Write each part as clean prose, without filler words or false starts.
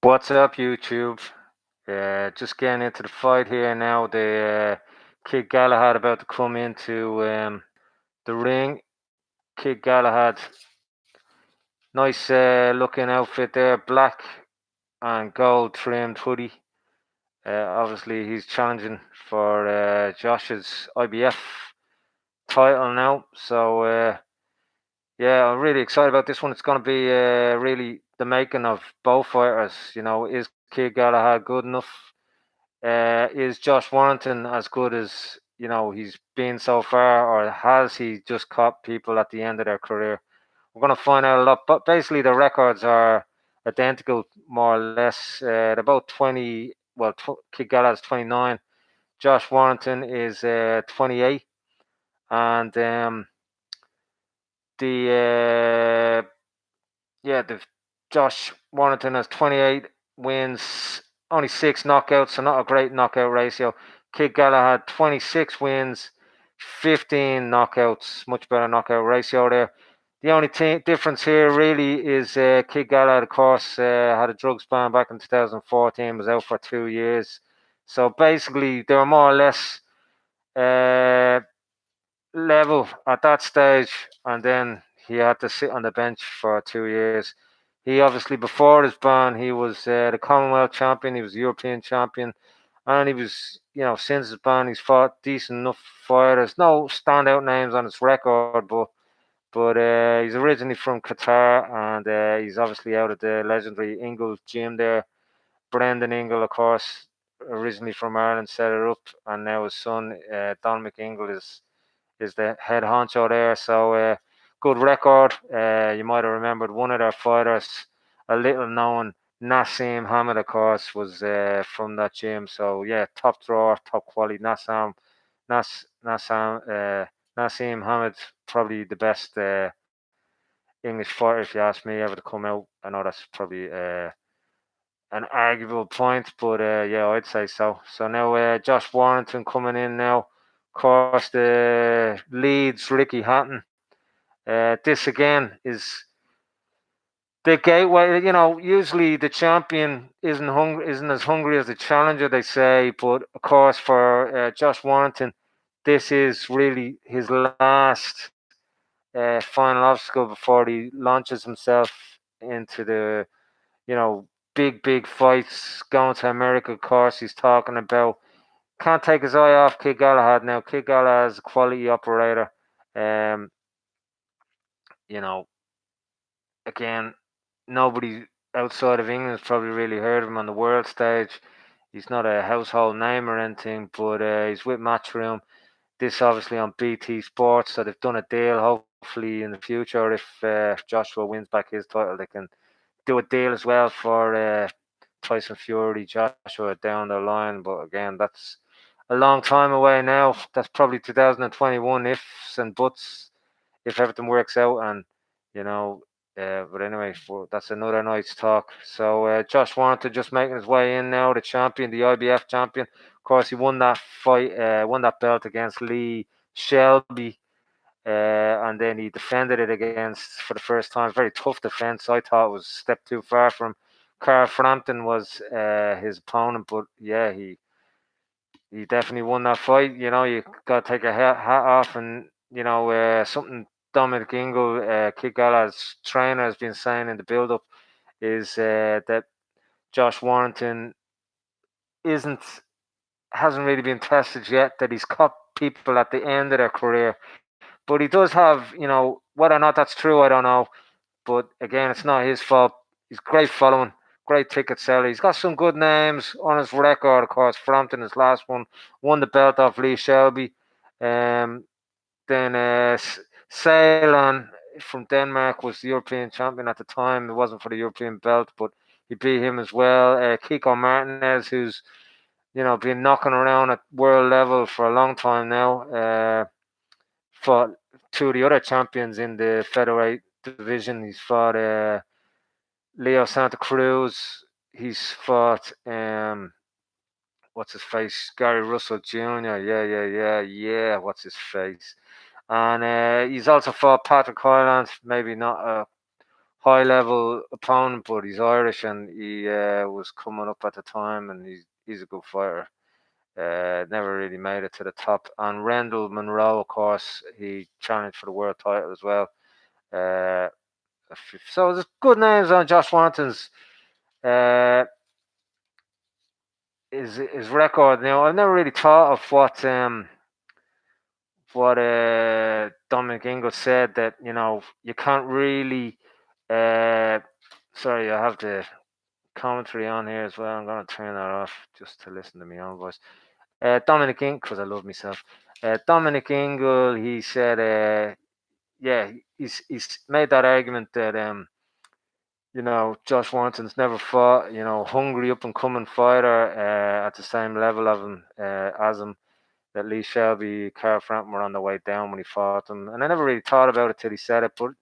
What's up, YouTube? Just getting into the fight here now. Kid Galahad about to come into the ring. Kid Galahad, nice looking outfit there, black and gold trimmed hoodie. Obviously, he's challenging for Josh's IBF title now. So, yeah, I'm really excited about this one. It's going to be really the making of both fighters. Is Kid Galahad good enough? Is Josh Warrington as good as he's been so far, or has he just caught people at the end of their career? We're going to find out a lot. But basically, the records are identical, more or less. They're about 20. Well, Kid Galahad's 29. Josh Warrington is 28, and the yeah, the Josh Warrington has 28 wins, only 6 knockouts, so not a great knockout ratio. Kid Galahad 26 wins, 15 knockouts, much better knockout ratio there. The only difference here really is Kid Galahad, of course, had a drugs ban back in 2014, was out for 2 years. So basically, they were more or less uh, level at that stage, and then he had to sit on the bench for 2 years. He obviously, before his ban, he was the Commonwealth champion, he was the European champion, and he was, since his ban, he's fought decent enough fighters. No standout names on his record, but he's originally from Qatar, and he's obviously out of the legendary Ingle gym there. Brendan Ingle, of course, originally from Ireland, set it up, and now his son, Dominic Ingle, is the head honcho there. So good record. You might have remembered one of their fighters, a little known Nassim Hamid, of course, was from that gym. So yeah, top drawer, top quality. Nassim Hamid, probably the best English fighter, if you ask me, ever to come out. I know that's probably an arguable point, but yeah, I'd say so. So now Josh Warrington coming in now. Of course, the Leeds Ricky Hatton. This again is the gateway. Usually the champion isn't as hungry as the challenger, they say. But of course, for Josh Warrington, this is really his last final obstacle before he launches himself into the big fights, going to America. Of course, he's talking about. Can't take his eye off Kid Galahad now. Kid Galahad is a quality operator. Um, you know, again, nobody outside of England's probably really heard of him on the world stage. He's not a household name or anything, but he's with Matchroom. This obviously on BT Sports, so they've done a deal. Hopefully, in the future, if Joshua wins back his title, they can do a deal as well for Tyson Fury, Joshua down the line. But again, that's a long time away now. That's probably 2021 ifs and buts if everything works out. And you know, but anyway, that's another night's talk. So Josh Warrington just making his way in now, the champion, the IBF champion. Of course, he won that fight, won that belt against Lee Shelby, and then he defended it against for the first time. Very tough defense. I thought it was a step too far from Carl Frampton was his opponent, but yeah, he definitely won that fight. You got to take a hat off, and something Dominic Ingle, Kid Galahad's trainer, has been saying in the build-up is that Josh Warrington isn't hasn't really been tested yet. That he's caught people at the end of their career, but he does have, whether or not that's true, I don't know. But again, it's not his fault. He's great following, great ticket seller. He's got some good names on his record. Of course, Frampton, his last one, won the belt off Lee Shelby. Um, then Ceylon from Denmark was the European champion at the time. It wasn't for the European belt, but he beat him as well. Kiko Martinez, who's been knocking around at world level for a long time now. Fought two of the other champions in the featherweight division. He's fought Leo Santa Cruz. He's fought what's his face? Gary Russell Jr. Yeah. What's his face? And he's also fought Patrick Hyland. Maybe not a high level opponent, but he's Irish and he was coming up at the time, and he's a good fighter. Never really made it to the top. And Rendell Monroe, of course, he challenged for the world title as well. Uh, so there's good names on Josh Warrington's uh, his record. Now I've never really thought of what Dominic Ingle said, that you can't really. Uh, sorry, I have the commentary on here as well. I'm going to turn that off just to listen to my own voice. Dominic Ingle, because I love myself. Dominic Ingle, he said, yeah, he's made that argument that Josh Warrington's never fought, hungry up and coming fighter at the same level of him as him. That Lee Shelby, Carl Frampton were on the way down when he fought him, and I never really thought about it till he said it. But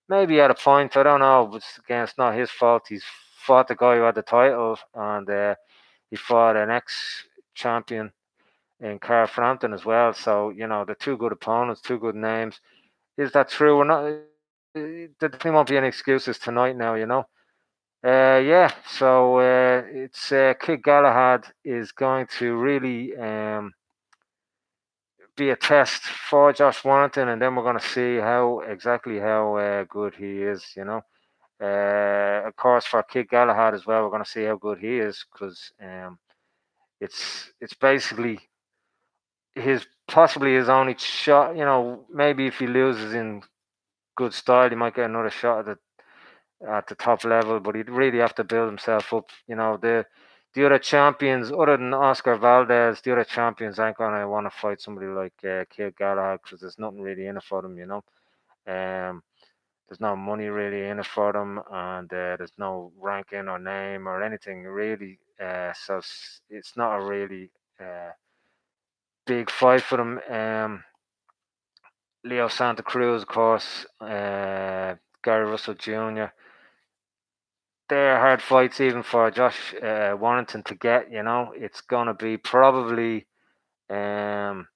maybe at a point, I don't know. But again, it's not his fault. He's fought the guy who had the title, and he fought an ex-champion in Carl Frampton as well. So they're two good opponents, two good names. Is that true or not? There definitely won't be any excuses tonight now. Yeah, so it's Kid Galahad is going to really be a test for Josh Warrington, and then we're going to see how good he is. Of course, for Kid Galahad as well, we're going to see how good he is, because it's basically possibly his only shot. Maybe if he loses in good style, he might get another shot at the top level, but he'd really have to build himself up. The other champions, other than Oscar Valdez, the other champions ain't gonna want to fight somebody like Kid Galahad, because there's nothing really in it for them. There's no money really in it for them, and there's no ranking or name or anything really. So it's not a really big fight for them. Leo Santa Cruz, of course, Gary Russell Jr. They're hard fights even for Josh Warrington to get. It's gonna be probably. Um,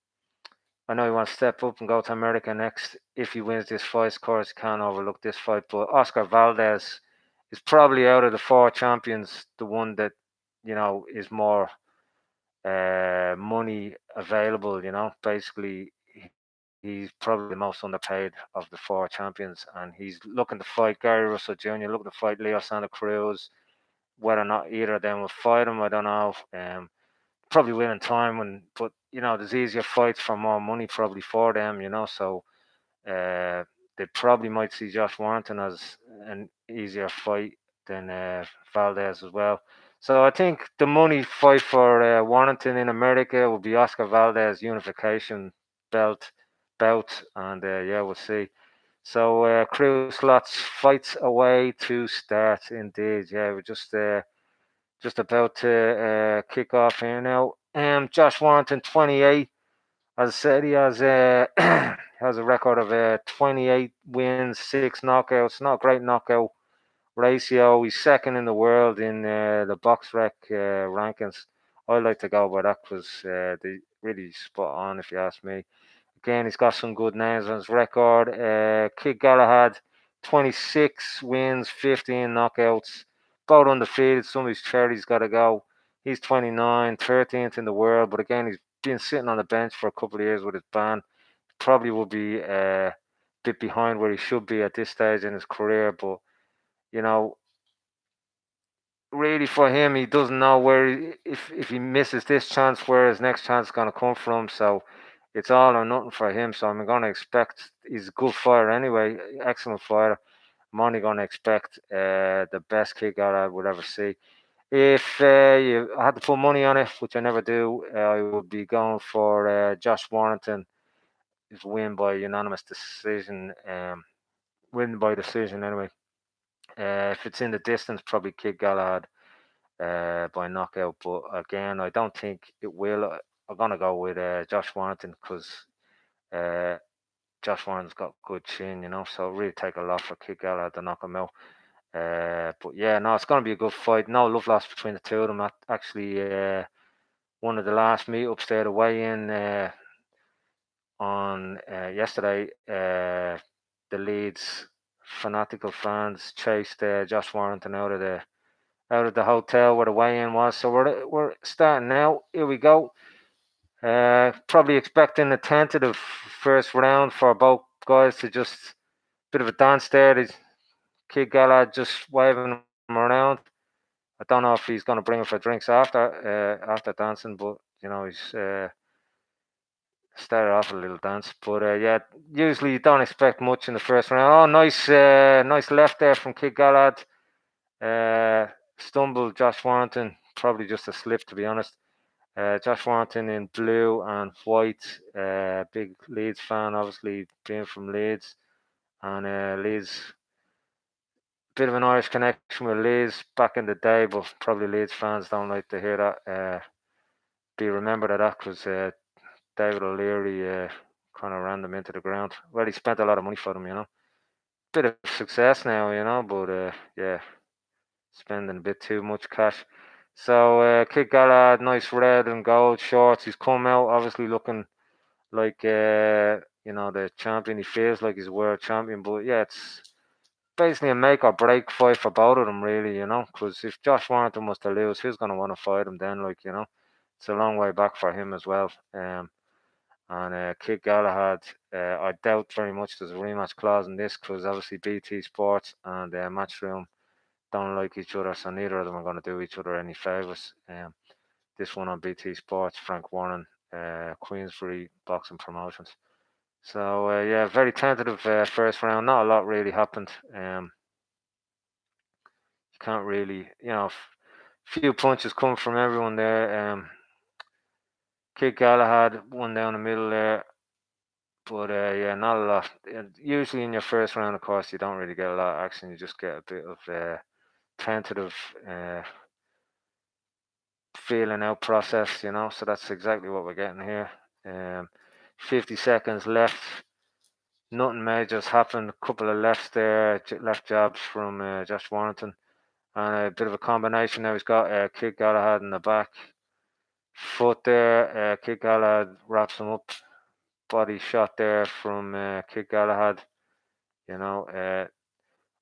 I know he wants to step up and go to America next. If he wins this fight, of course, can't overlook this fight. But Oscar Valdez is probably out of the four champions the one that is more money available. Basically, he's probably the most underpaid of the four champions, and he's looking to fight Gary Russell Jr., looking to fight Leo Santa Cruz. Whether or not either of them will fight him, I don't know. Probably will in time, but there's easier fights for more money probably for them. So they probably might see Josh Warrington as an easier fight than Valdez as well. So I think the money fight for Warrington in America will be Oscar Valdez unification belt bout, and yeah, we'll see. So crew slots fights away to start indeed. Yeah, we're just about to kick off here now. Josh Warrington, 28. As I said, he has has a record of 28 wins, 6 knockouts. Not a great knockout ratio. He's second in the world in the BoxRec rankings. I like to go by that because they really spot on, if you ask me. Again, he's got some good names on his record. Kid Galahad, 26 wins, 15 knockouts. Both undefeated. Some of his charities got to go. He's 29, 13th in the world. But again, he's been sitting on the bench for a couple of years with his ban. Probably will be a bit behind where he should be at this stage in his career. But, you know, really for him, he doesn't know if he misses this chance, where his next chance is going to come from. So it's all or nothing for him. So I'm going to expect he's a good fighter anyway, excellent fighter. I'm only going to expect the best kick out I would ever see. If you had to put money on it, which I never do, I would be going for Josh Warrington. His win by unanimous decision. Win by decision anyway. If it's in the distance, probably Kid Galahad by knockout. But again, I don't think it will. I'm gonna go with Josh Warrington because uh, Josh Warrington's got good chin, so really take a lot for Kid Galahad to knock him out. But yeah, no, it's gonna be a good fight. No love lost between the two of them. Actually, one of the last meetups there, the weigh-in on yesterday, the Leeds fanatical fans chased Josh Warrington out of the hotel where the weigh-in was. So we're starting now. Here we go. Probably expecting a tentative first round for both guys to just bit of a dance there. Kid Galahad just waving him around. I don't know if he's going to bring him for drinks after dancing, but he's started off a little dance. But yeah, usually you don't expect much in the first round. Oh, nice left there from Kid Galahad. Stumbled Josh Warrington, probably just a slip to be honest. Josh Warrington in blue and white. Big Leeds fan, obviously being from Leeds, and Leeds. Bit of an Irish connection with Leeds back in the day, but probably Leeds fans don't like to hear that. Be remembered of that because David O'Leary kind of ran them into the ground. Well, he spent a lot of money for them. Bit of success now, but yeah, spending a bit too much cash. So Kid Galahad, nice red and gold shorts. He's come out obviously looking like the champion. He feels like he's a world champion, but yeah, it's basically a make or break fight for both of them, really. Because if Josh Warrington was to lose, who's going to want to fight him then? It's a long way back for him as well. And Kid Galahad, I doubt very much there's a rematch clause in this because obviously BT Sports and Matchroom don't like each other, so neither of them are going to do each other any favours. This one on BT Sports, Frank Warren, Queensbury Boxing Promotions. So yeah, very tentative first round. Not a lot really happened. You can't really, few punches come from everyone there. Kid Galahad, one down the middle there. But yeah, not a lot. Usually in your first round, of course, you don't really get a lot of action. You just get a bit of tentative feeling out process, So that's exactly what we're getting here. 50 seconds left. Nothing major's happened. A couple of lefts there, left jabs from Josh Warrington. And a bit of a combination now. He's got Kid Galahad in the back foot there. Kid Galahad wraps him up. Body shot there from Kid Galahad.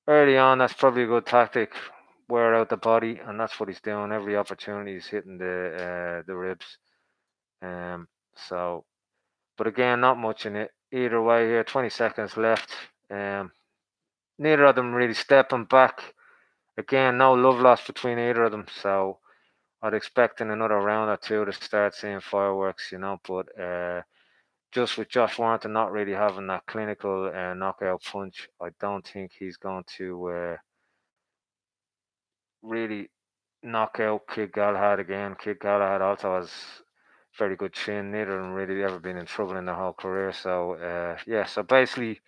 Early on, that's probably a good tactic. Wear out the body, and that's what he's doing. Every opportunity, he's hitting the ribs. So, but again, not much in it either way here. 20 seconds left. Neither of them really stepping back. Again, no love lost between either of them. So I'd expect in another round or two to start seeing fireworks, But just with Josh Warrington not really having that clinical knockout punch, I don't think he's going to really knock out Kid Galahad again. Kid Galahad also has very good chin. Neither of them really ever been in trouble in their whole career. So yeah, so basically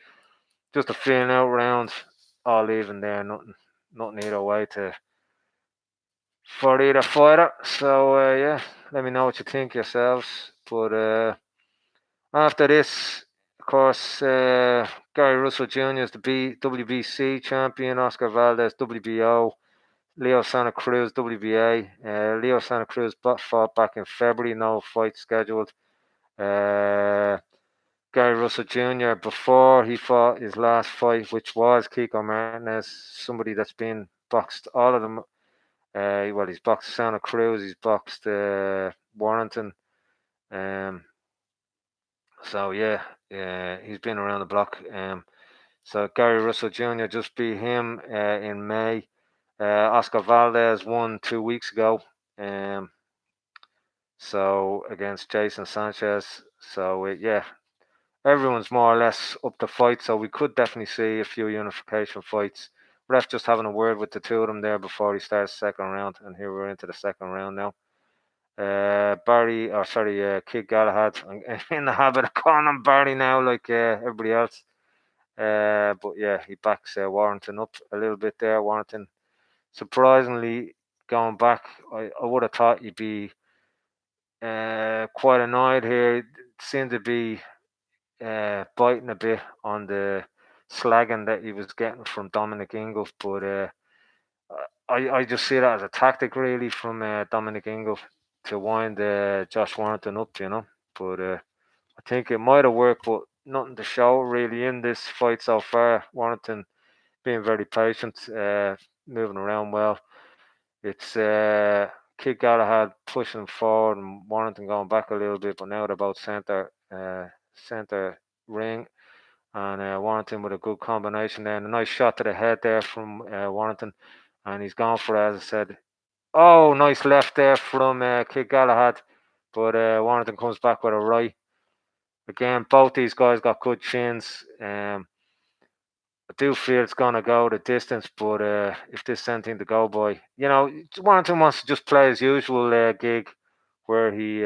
just a feeling out round, all even there. Nothing either way for either fighter. So yeah, let me know what you think yourselves. But after this, of course, Gary Russell Jr. is the WBC champion. Oscar Valdez, WBO. Leo Santa Cruz, WBA. Leo Santa Cruz fought back in February. No fight scheduled. Gary Russell Jr. before he fought his last fight, which was Kiko Martinez, somebody that's been boxed all of them. Well, he's boxed Santa Cruz, he's boxed Warrington. So yeah, he's been around the block. So Gary Russell Jr. just beat him in May. Oscar Valdez won 2 weeks ago. So against Jason Sanchez. So yeah, everyone's more or less up to fight. So we could definitely see a few unification fights. Ref just having a word with the two of them there before he starts the second round, and here we're into the second round now. Kid Galahad. I'm in the habit of calling him Barry now, like everybody else. But yeah, he backs Warrington up a little bit there. Warrington, surprisingly, going back, I would have thought he'd be quite annoyed here. It seemed to be biting a bit on the slagging that he was getting from Dominic Ingle, but I just see that as a tactic really from Dominic Ingle to wind Josh Warrington up, But I think it might have worked, but nothing to show really in this fight so far. Warrington being very patient, moving around well. It's Kid Galahad pushing forward and Warrington going back a little bit, but now they're both centre ring, and Warrington with a good combination there, and a nice shot to the head there from Warrington, and he's gone for it, as I said. Oh, nice left there from Kid Galahad, but Warrington comes back with a right. Again, both these guys got good chins. I do feel it's going to go the distance, but if there's anything to go by, Warrington wants to just play his usual gig where he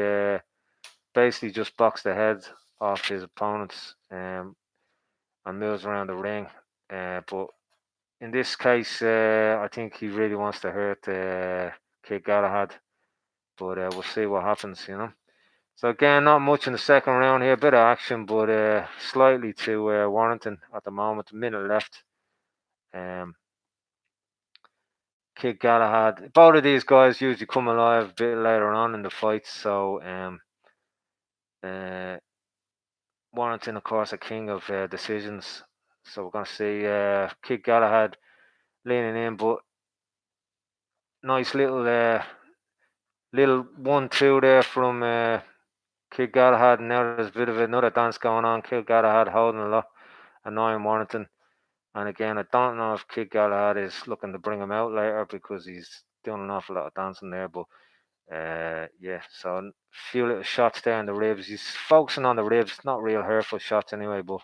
basically just boxed the head off his opponents and moves around the ring. But in this case, I think he really wants to hurt Kid Galahad, but we'll see what happens. So again, not much in the second round here, a bit of action, but slightly to Warrington at the moment. A minute left. Kid Galahad. Both of these guys usually come alive a bit later on in the fight, so Warrington, of course, a king of decisions. So we're going to see Kid Galahad leaning in, but nice little 1-2 there from Kid Galahad. Now there's a bit of another dance going on. Kid Galahad holding a lot, annoying Warrington. And again, I don't know if Kid Galahad is looking to bring him out later because he's doing an awful lot of dancing there. But so a few little shots there in the ribs. He's focusing on the ribs, not real hurtful shots anyway, but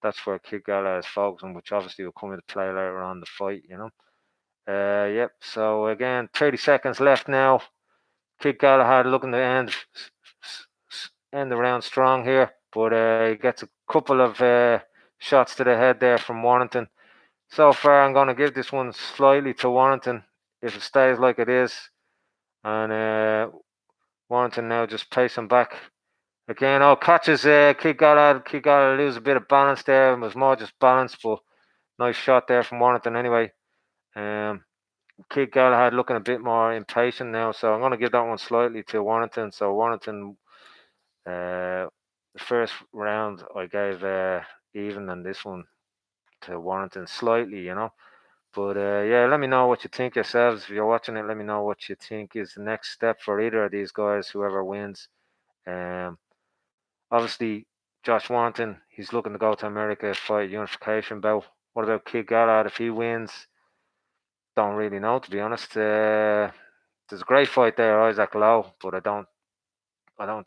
that's where Kid Galahad is focusing, which obviously will come into play later on in the fight. Yep. So again, 30 seconds left now. Kid Galahad looking to end the round strong here, but he gets a couple of shots to the head there from Warrington. So far, I'm going to give this one slightly to Warrington if it stays like it is. And Warrington now just pacing back. Again, catches Kid Galahad. Kid Galahad loses a bit of balance there. It was more just balance, but nice shot there from Warrington anyway. Kid Galahad looking a bit more impatient now, so I'm going to give that one slightly to Warrington. So Warrington, the first round I gave even, and this one to Warrington slightly. But let me know what you think yourselves. If you're watching it, let me know what you think is the next step for either of these guys, whoever wins. Obviously, Josh Warrington, he's looking to go to America, fight unification bout. What about Kid Galahad if he wins? Don't really know, to be honest. There's a great fight there, Isaac Lowe, but I don't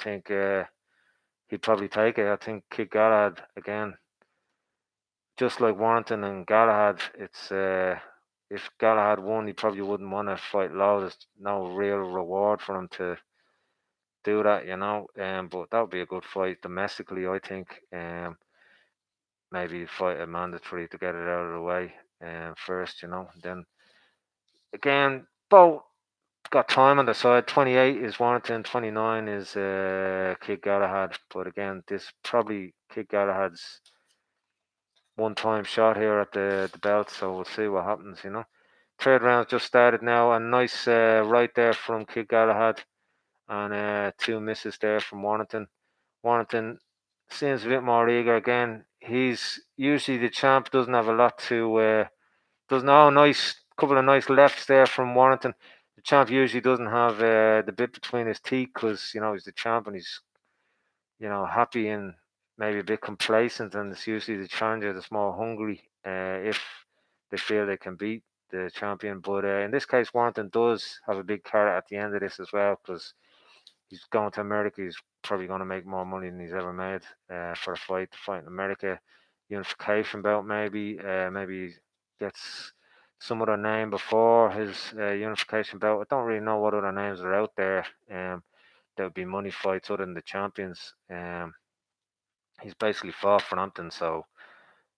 think he'd probably take it. I think Kid Galahad again, just like Warrington and Galahad. It's if Galahad won, he probably wouldn't want to fight Lowe. There's no real reward for him to do that. But that would be a good fight domestically, I think. Maybe fight a mandatory to get it out of the way first. Then again, both got time on the side. 28 is Warrington, 29 is Kid Galahad. But again, this probably Kid Galahad's one-time shot here at the belt, so we'll see what happens. Third round just started now. A nice right there from Kid Galahad, and two misses there from Warrington. Warrington seems a bit more eager again. He's usually the champ, doesn't have a lot to. Nice couple of nice lefts there from Warrington. The champ usually doesn't have the bit between his teeth because he's the champ and he's happy and maybe a bit complacent, and it's usually the challenger that's more hungry if they feel they can beat the champion. But in this case, Warrington does have a big carrot at the end of this as well because he's going to America. He's probably going to make more money than he's ever made for a fight in America. Unification belt, maybe he gets some other name before his unification belt. I don't really know what other names are out there. There would be money fights other than the champions. He's basically fought Frampton, so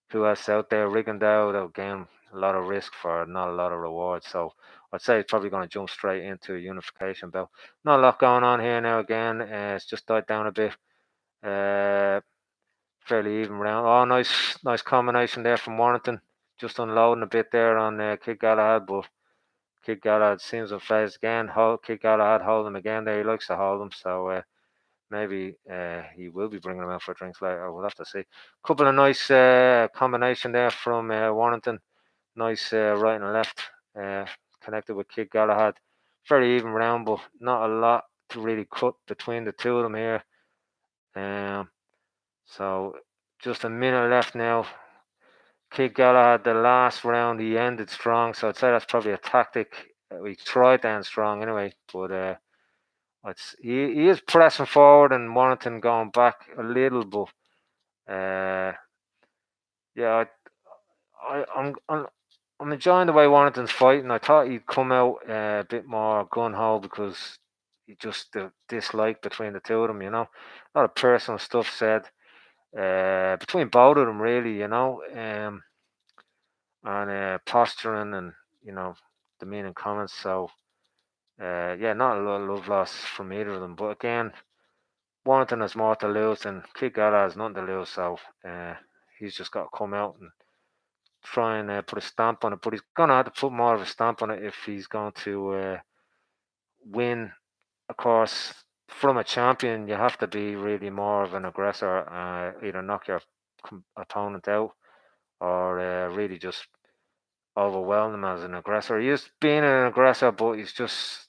who else out there? Rigondeaux, again, a lot of risk for not a lot of reward. So I'd say he's probably going to jump straight into a unification belt. Not a lot going on here now again. It's just died down a bit. Fairly even round. Oh, nice combination there from Warrington. Just unloading a bit there on Kid Galahad, but Kid Galahad seems unfazed again. Kid Galahad hold him again there. He likes to hold him, so maybe he will be bringing him out for drinks later. We'll have to see. Couple of nice combination there from Warrington. Nice right and left. Connected with Kid Galahad. Very even round, but not a lot to really cut between the two of them here. So just a minute left now. Kid Galahad, the last round, he ended strong, so I'd say that's probably a tactic. We tried to end strong anyway, but he is pressing forward and Warrington going back a little, but yeah, I'm enjoying the way Warrington's fighting. I thought he'd come out a bit more gun ho because he just the dislike between the two of them, a lot of personal stuff said between both of them, really, and posturing and demeaning comments. So yeah, not a lot of love lost from either of them. But again, Warrington has more to lose, and Kid Galahad has nothing to lose. So he's just got to come out and try and put a stamp on it. But he's gonna have to put more of a stamp on it if he's going to win. Of course, from a champion, you have to be really more of an aggressor. Either knock your opponent out or really just overwhelm him as an aggressor. He is being an aggressor, but he's just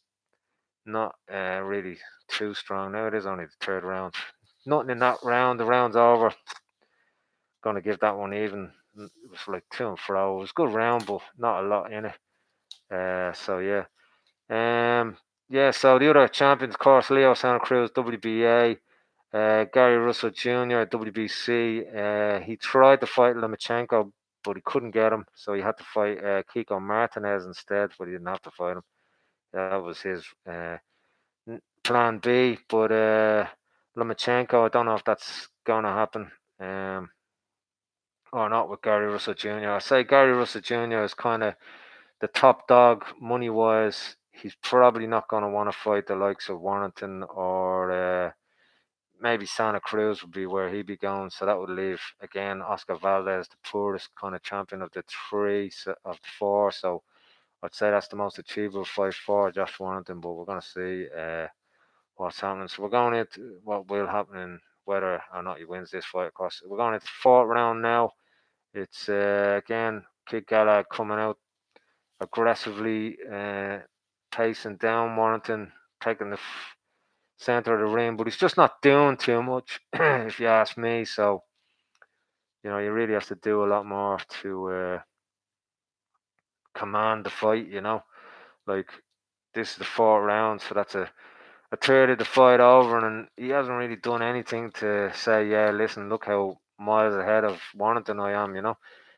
not really too strong. Now it is only the third round. Nothing in that round. The round's over. Going to give that one even. It was like to and fro. It was a good round, but not a lot in it. So yeah. Yeah, so the other champions, of course, Leo Santa Cruz, WBA, Gary Russell Jr., WBC. He tried to fight Lomachenko, but he couldn't get him, so he had to fight Kiko Martinez instead, but he didn't have to fight him. That was his plan B, but Lomachenko, I don't know if that's going to happen or not with Gary Russell Jr. I say Gary Russell Jr. is kind of the top dog money wise. He's probably not going to want to fight the likes of Warrington or maybe Santa Cruz would be where he'd be going. So that would leave again Oscar Valdez, the poorest kind of champion of the of the four. So I'd say that's the most achievable fight for Josh Warrington. But we're going to see what's happening. So we're going into what will happen in whether or not he wins this fight. Of course, we're going into the fourth round now. It's again Kid Galahad coming out aggressively pacing down Warrington, taking the center of the ring, but he's just not doing too much, if you ask me. So, you really have to do a lot more to command the fight, Like, this is the fourth round, so that's a third of the fight over, and he hasn't really done anything to say, yeah, listen, look how miles ahead of Warrington I am,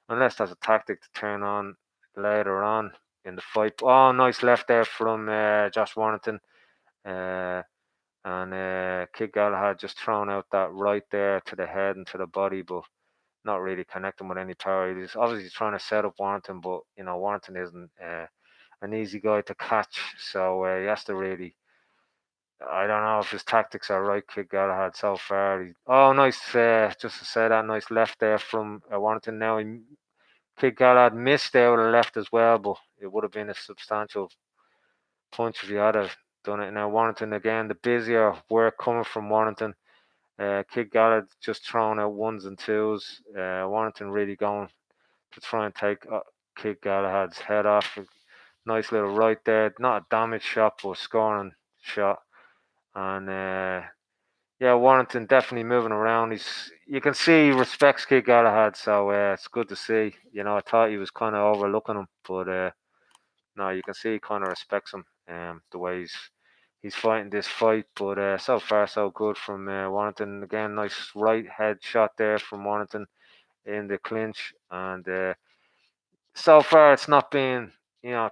Unless there's a tactic to turn on later on in the fight. Oh, nice left there from Josh Warrington. And Kid Galahad just throwing out that right there to the head and to the body, but not really connecting with any power. He's obviously trying to set up Warrington, but Warrington isn't an easy guy to catch, so he has to really. I don't know if his tactics are right, Kid Galahad, so far. Nice, just to say that, nice left there from Warrington. Now, Kid Galahad missed there with a left as well, but it would have been a substantial punch if he had done it. Now, Warrington again, the busier work coming from Warrington. Kid Galahad just throwing out ones and twos. Warrington really going to try and take Kid Galahad's head off. Nice little right there. Not a damage shot, but a scoring shot. And yeah, Warrington definitely moving around. You can see he respects Kid Galahad, so it's good to see. I thought he was kind of overlooking him, but no, you can see he kind of respects him. The way he's fighting this fight, but so far so good from Warrington. Again, nice right head shot there from Warrington in the clinch, and so far it's not been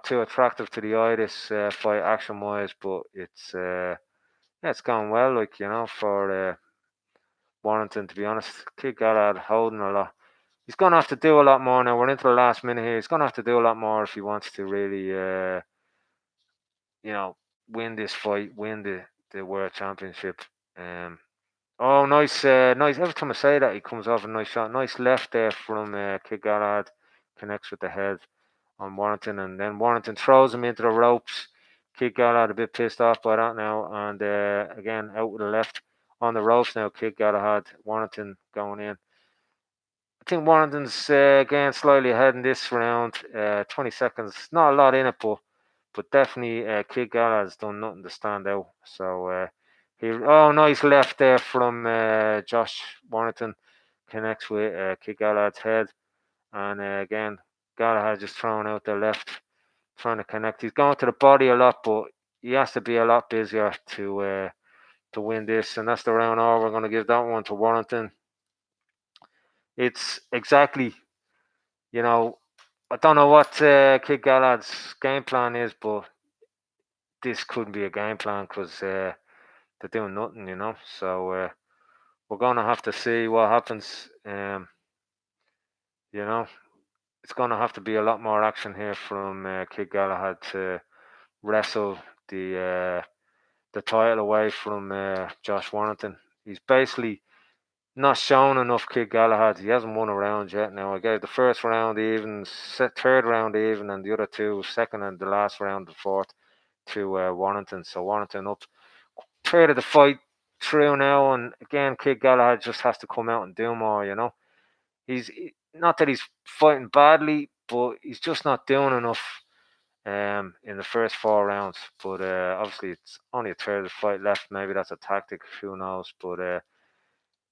too attractive to the eye this fight action wise, but it's gone well, like for Warrington, to be honest. Kid Galahad holding a lot. He's gonna have to do a lot more now. We're into the last minute here. He's gonna have to do a lot more if he wants to really win this fight, win the world championship. Nice, nice. Every time I say that, he comes off a nice shot. Nice left there from Kid Galahad, connects with the head on Warrington, and then Warrington throws him into the ropes. Kid Galahad a bit pissed off by that now, and again out with the left on the ropes now. Kid Galahad, Warrington going in. I think Warrington's again slightly ahead in this round. 20 seconds, not a lot in it, but definitely Kid Galahad's done nothing to stand out. So nice left there from Josh Warrington, connects with Kid Galahad's head, and again Galahad just throwing out the left, trying to connect. He's going to the body a lot, but he has to be a lot busier to win this, and that's the round over. We're going to give that one to Warrington. It's exactly, you know, I don't know what Kid Galahad's game plan is, but this couldn't be a game plan because they're doing nothing, So we're going to have to see what happens. You know, it's going to have to be a lot more action here from Kid Galahad to wrestle the title away from Josh Warrington. He's basically not shown enough. Kid Galahad, he hasn't won a round yet. Now I gave the first round even, third round even, and the other two, second and the last round, the fourth, to Warrington. So Warrington up third of the fight through now, and again Kid Galahad just has to come out and do more. He's not that he's fighting badly, but he's just not doing enough in the first 4 rounds. But obviously it's only a third of the fight left. Maybe that's a tactic. Who knows? But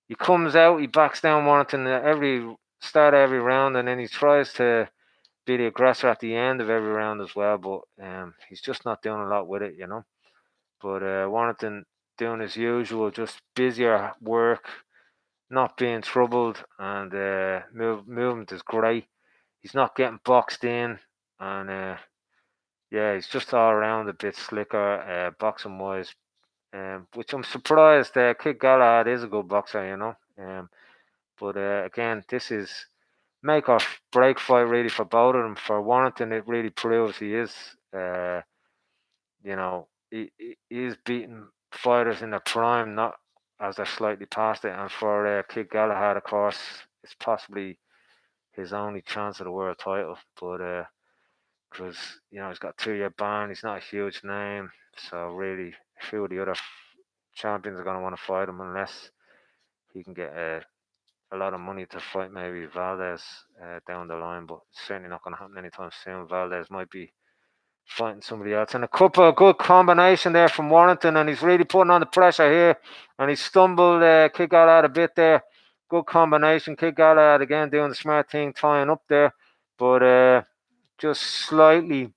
he comes out, he backs down Warrington every start of every round, and then he tries to be the aggressor at the end of every round as well. But he's just not doing a lot with it. But Warrington doing his usual, just busier work, not being troubled, and movement is great. He's not getting boxed in, and yeah, he's just all around a bit slicker, boxing wise. Which I'm surprised. Kid Galahad is a good boxer. But again, this is make or break fight really for both of them. For Warrington, it really proves he is. He is beating fighters in their prime, not as they're slightly past it. And for Kid Galahad, of course, it's possibly his only chance at a world title. But because he's got a 2-year ban, he's not a huge name, so really, who the other champions are going to want to fight him unless he can get a lot of money to fight maybe Valdez down the line, but it's certainly not going to happen anytime soon. Valdez might be fighting somebody else. And a couple of good combination there from Warrington, and he's really putting on the pressure here. And he stumbled, Kid Galahad a bit there. Good combination. Kid Galahad again doing the smart thing, tying up there, but just slightly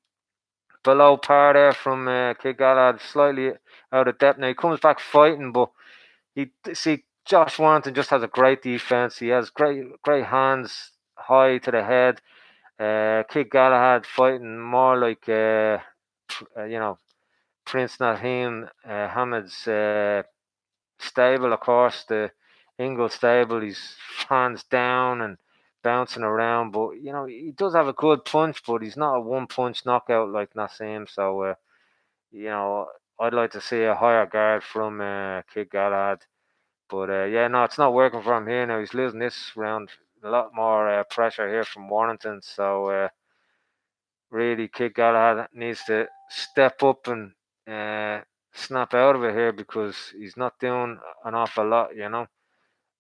below par there from Kid Galahad, slightly out of depth. Now he comes back fighting, but Josh Warrington just has a great defense. He has great hands high to the head. Kid Galahad fighting more like Prince Naheem Hamid's stable, of course, the Ingle stable. He's hands down and bouncing around, but he does have a good punch, but he's not a one punch knockout like Naseem. So I'd like to see a higher guard from Kid Galahad. But yeah, no, it's not working for him here now. He's losing this round. A lot more pressure here from Warrington. So really, Kid Galahad needs to step up and snap out of it here because he's not doing an awful lot,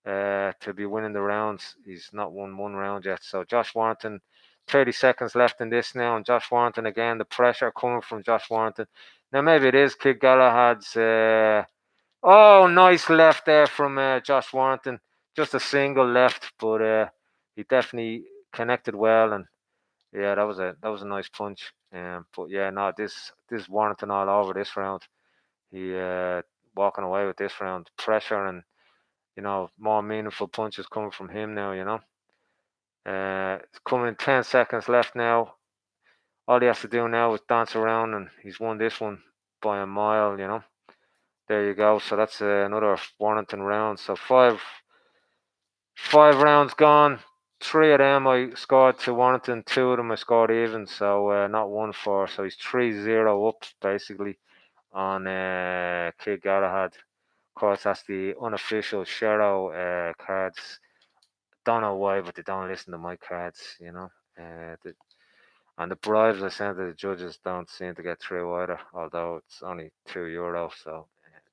to be winning the rounds. He's not won one round yet. So Josh Warrington, 30 seconds left in this now, and Josh Warrington again. The pressure coming from Josh Warrington. Now maybe it is Kid Galahad's. Oh, nice left there from Josh Warrington. Just a single left, but he definitely connected well, and yeah, that was a nice punch. But yeah, no, this Warrington all over this round. He walking away with this round. Pressure and more meaningful punches coming from him now. It's coming 10 seconds left now. All he has to do now is dance around, and he's won this one by a mile. There you go. So that's another Warrington round. So five rounds gone. 3 of them I scored to Warrington. 2 of them I scored even. So not 1-4. So he's 3-0 up basically on Kid Galahad. Of course, that's the unofficial Shero cards. Don't know why, but they don't listen to my cards. And the bribes I sent to the judges don't seem to get through either, although it's only €2, so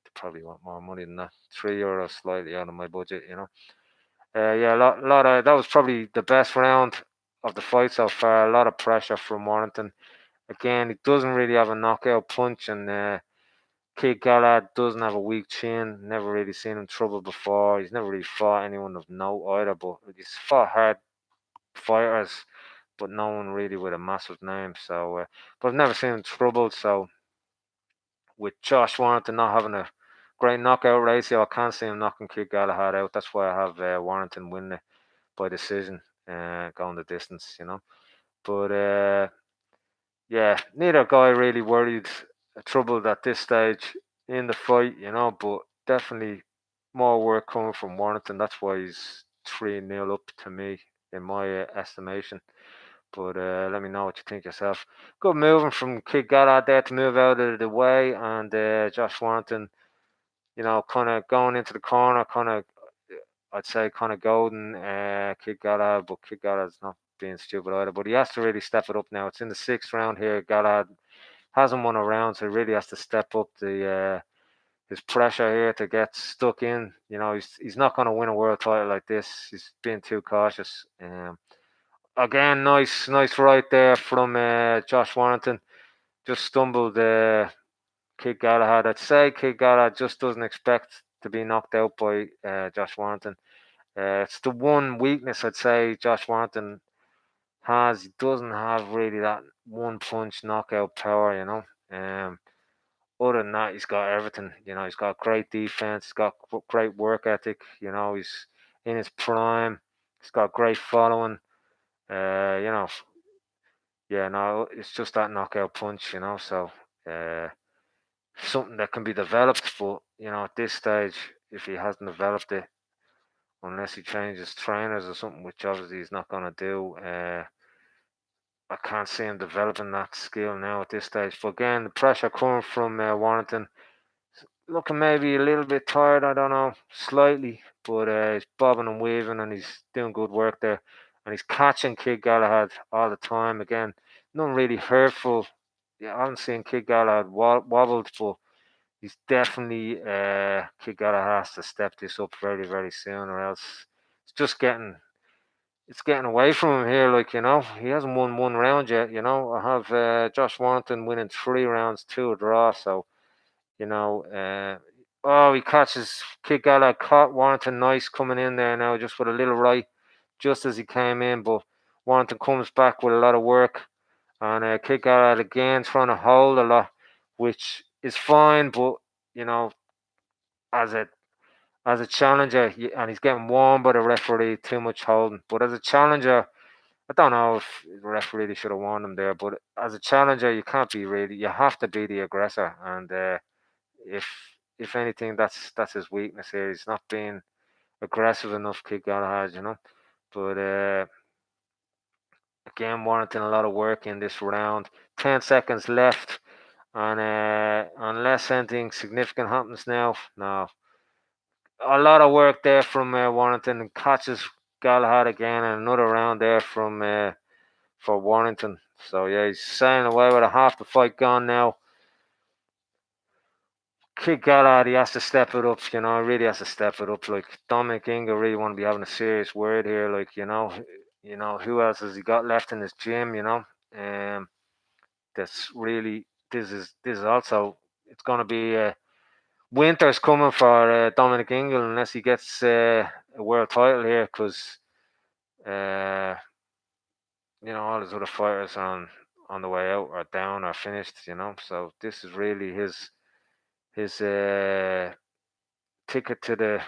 they probably want more money than that. €3 slightly out of my budget. Yeah, lot of that was probably the best round of the fight so far. A lot of pressure from Warrington. Again, he doesn't really have a knockout punch, and Kid Galahad doesn't have a weak chin. Never really seen him trouble before. He's never really fought anyone of note either, but he's fought hard fighters, but no one really with a massive name. So, but I've never seen him troubled. So, with Josh Warrington not having a great knockout ratio, I can't see him knocking Kid Galahad out. That's why I have Warrington winning it by decision, going the distance, But yeah, neither guy really worried, troubled at this stage in the fight, but definitely more work coming from Warrington. That's why he's 3-0 up to me, in my estimation. But let me know what you think yourself. Good moving from Kid Galahad there to move out of the way, and Josh Warrington, kind of going into the corner, kind of, I'd say, kind of golden Kid Galahad, but Kid Galahad's not being stupid either. But he has to really step it up now. It's in the sixth round here. Galahad hasn't won a round, so he really has to step up the his pressure here to get stuck in. He's not going to win a world title like this. He's being too cautious. Again, nice right there from Josh Warrington. Just stumbled Kid Galahad. I'd say Kid Galahad just doesn't expect to be knocked out by Josh Warrington. It's the one weakness I'd say Josh Warrington has. He doesn't have really that one punch knockout power, Other than that, he's got everything. He's got great defense. He's got great work ethic. He's in his prime. He's got great following. You know, yeah, no, it's just that knockout punch. So uh, something that can be developed. But at this stage, if he hasn't developed it, unless he changes trainers or something, which obviously he's not going to do, I can't see him developing that skill now at this stage. But again, the pressure coming from Warrington, looking maybe a little bit tired, I don't know, slightly, but he's bobbing and weaving and he's doing good work there. And he's catching Kid Galahad all the time. Again, nothing really hurtful. Yeah, I haven't seen Kid Galahad wobbled, but he's definitely Kid Galahad has to step this up very, very soon, or else it's just getting away from him here. Like, he hasn't won one round yet. I have Josh Warrington winning 3 rounds, 2 a draw. So, oh, he catches Kid Galahad, caught Warrington nice coming in there now, just with a little right, just as he came in. But Warrington comes back with a lot of work, and Kid Galahad again trying to hold a lot, which is fine. But you know, as a as a challenger, and he's getting warned by the referee too much holding. But as a challenger, I don't know if the referee really should have warned him there. But as a challenger, you can't be really. You have to be the aggressor, and if if anything, that's his weakness here. He's not being aggressive enough, Kid Galahad. But again, warranting a lot of work in this round. 10 seconds left, and unless anything significant happens now, no, a lot of work there from Warrington, and catches Galahad again, and another round there from for Warrington. So yeah, he's sailing away with a half the fight gone now. Kid Galahad, he has to step it up, he really has to step it up. Like, Dominic Ingle really want to be having a serious word here. Like, who else has he got left in his gym, that's really, this is also, it's going to be winter's coming for Dominic Ingle unless he gets a world title here, because uh, all his other fighters on the way out are down or finished, so this is really his ticket to the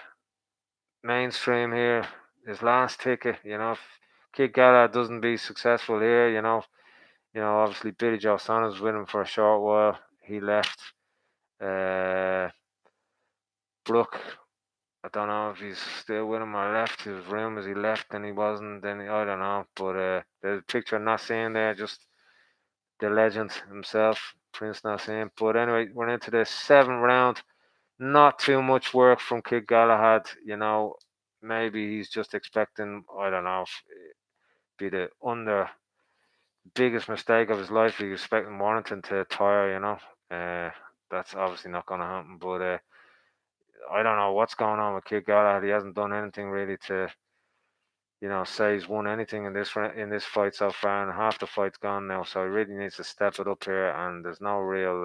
mainstream here. His last ticket, if Kid Galahad doesn't be successful here, obviously Billy Joe Saunders was with him for a short while. He left. Brooke, I don't know if he's still with him or left. His rumours he left and he wasn't. Then I don't know. But there's a picture not seeing there, just the legend himself, Prince Nassim. But anyway, we're into the 7th round. Not too much work from Kid Galahad. Maybe he's just expecting, I don't know, be the biggest mistake of his life. He's expecting Warrington to tire. That's obviously not going to happen. But I don't know what's going on with Kid Galahad. He hasn't done anything really to say he's won anything in this fight so far, and half the fight's gone now. So he really needs to step it up here, and there's no real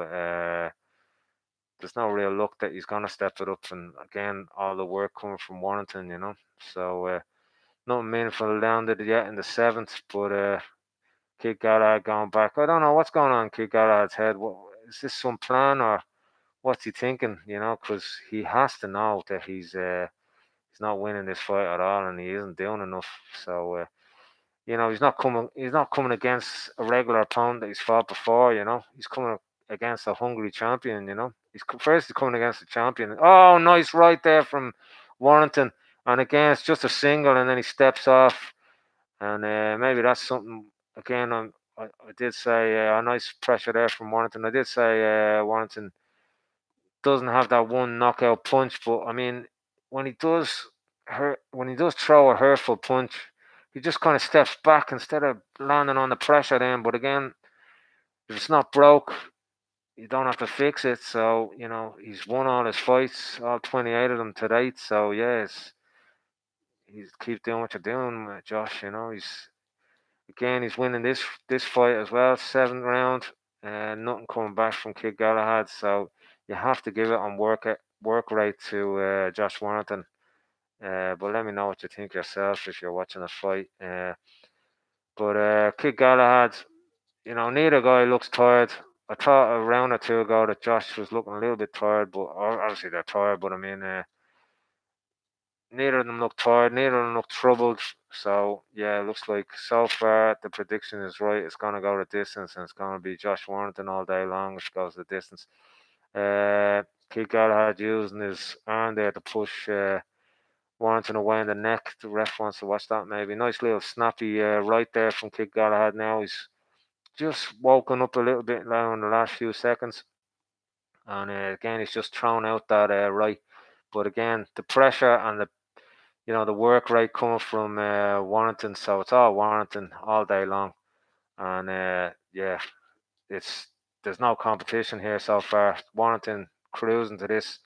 look that he's gonna step it up. And again, all the work coming from Warrington. So nothing meaningful landed yet in the seventh, but Kid Galahad going back. I don't know what's going on in Kid Galahad's head. What, is this some plan, or what's he thinking? Because he has to know that he's not winning this fight at all, and he isn't doing enough. So he's not coming against a regular opponent that he's fought before. He's coming against a hungry champion. He's coming against a champion. Oh, nice right there from Warrington, and again it's just a single, and then he steps off, and maybe that's something. Again, I did say a nice pressure there from Warrington. I did say Warrington doesn't have that one knockout punch, but I mean, when he does when he does throw a hurtful punch, he just kind of steps back instead of landing on the pressure then. But again, if it's not broke, you don't have to fix it. So he's won all his fights, all 28 of them to date. So yes, he's keep doing what you're doing, Josh. He's winning this fight as well, seventh round. Nothing coming back from Kid Galahad, so you have to give it on work rate to Josh Warrington. But let me know what you think yourself if you're watching the fight. But Kid Galahad, neither guy looks tired. I thought a round or two ago that Josh was looking a little bit tired, but obviously they're tired. But I mean, neither of them look tired. Neither of them look troubled. So yeah, it looks like so far the prediction is right. It's gonna go the distance, and it's gonna be Josh Warrington all day long if it goes the distance. Kid Galahad using his arm there to push Warrington away in the neck. The ref wants to watch that maybe. Nice little snappy right there from Kid Galahad. Now he's just woken up a little bit now in the last few seconds, and again he's just thrown out that right. But again, the pressure and the work rate coming from Warrington, so it's all Warrington all day long, and yeah, it's there's no competition here so far. Warrington cruising to this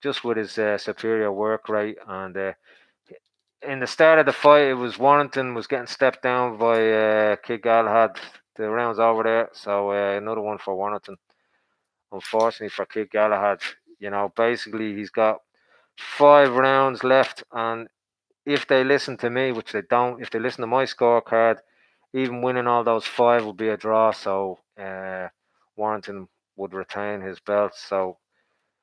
just with his superior work rate, and in the start of the fight, it was Warrington was getting stepped down by Kid Galahad. The round's over there, so another one for Warrington. Unfortunately for Kid Galahad, basically he's got 5 rounds left, and if they listen to me, which they don't, if they listen to my scorecard, even winning all those 5 would be a draw. So Warrington would retain his belt. So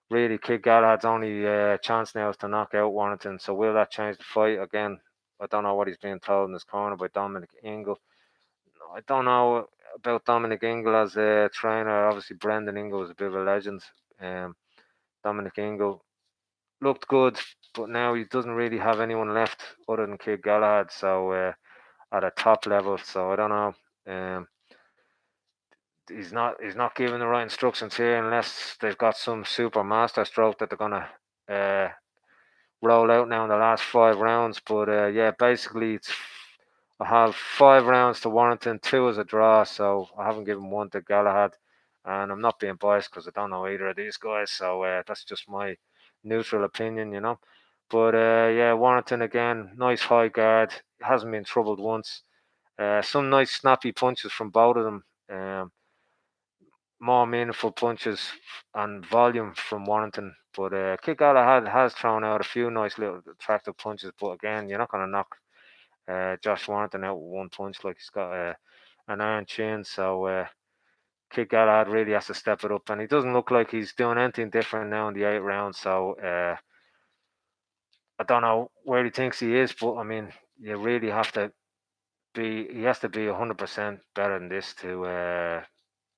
really, Kid Galahad's only chance now is to knock out Warrington. So will that change the fight again? I don't know what he's being told in his corner by Dominic Ingle. I don't know about Dominic Ingle as a trainer. Obviously, Brendan Ingle is a bit of a legend. Um, Dominic Ingle looked good, but now he doesn't really have anyone left other than Kid Galahad. So at a top level, so I don't know. He's not giving the right instructions here unless they've got some super master stroke that they're gonna uh, roll out now in the last 5 rounds. But yeah, basically I have 5 rounds to Warrington, 2 as a draw, so I haven't given one to Galahad, and I'm not being biased because I don't know either of these guys, so that's just my neutral opinion. But yeah, Warrington again, nice high guard, hasn't been troubled once. Some nice snappy punches from both of them. More meaningful punches and volume from Warrington. But Kid Galahad has thrown out a few nice little attractive punches. But again, you're not going to knock Josh Warrington out with one punch like he's got an iron chin. So Kid Galahad really has to step it up. And he doesn't look like he's doing anything different now in the 8 rounds. So I don't know where he thinks he is. But I mean, you really have to he has to be 100% better than this to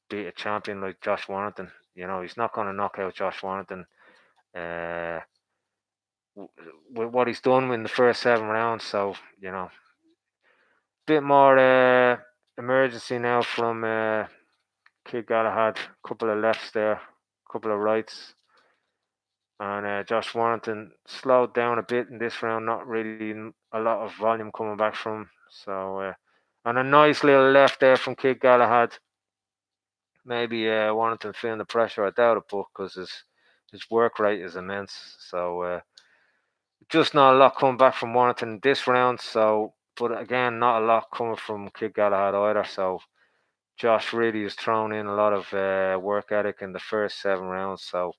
beat a champion like Josh Warrington. He's not going to knock out Josh Warrington uh, with what he's done in the first 7 rounds. So, bit more emergency now from Kid Galahad. Couple of lefts there, couple of rights. And Josh Warrington slowed down a bit in this round, not really a lot of volume coming back from. So, and a nice little left there from Kid Galahad. Maybe Warrington feeling the pressure. I doubt it, but because his work rate is immense. So just not a lot coming back from Warrington this round. So but again, not a lot coming from Kid Galahad either. So Josh really has thrown in a lot of work ethic in the first 7 rounds. So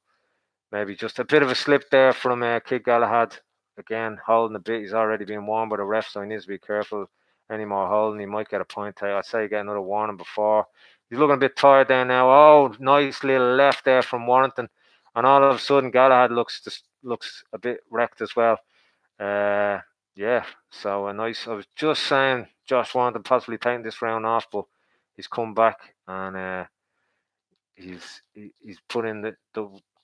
maybe just a bit of a slip there from Kid Galahad. Again, holding a bit. He's already been warned by the ref, so he needs to be careful. Any more holding, he might get a point out. I'd say he get another warning before. He's looking a bit tired there now. Oh, nice little left there from Warrington. And all of a sudden, Galahad looks a bit wrecked as well. Uh, yeah, so a nice. I was just saying Josh Warrington possibly taking this round off, but he's come back and he's put in the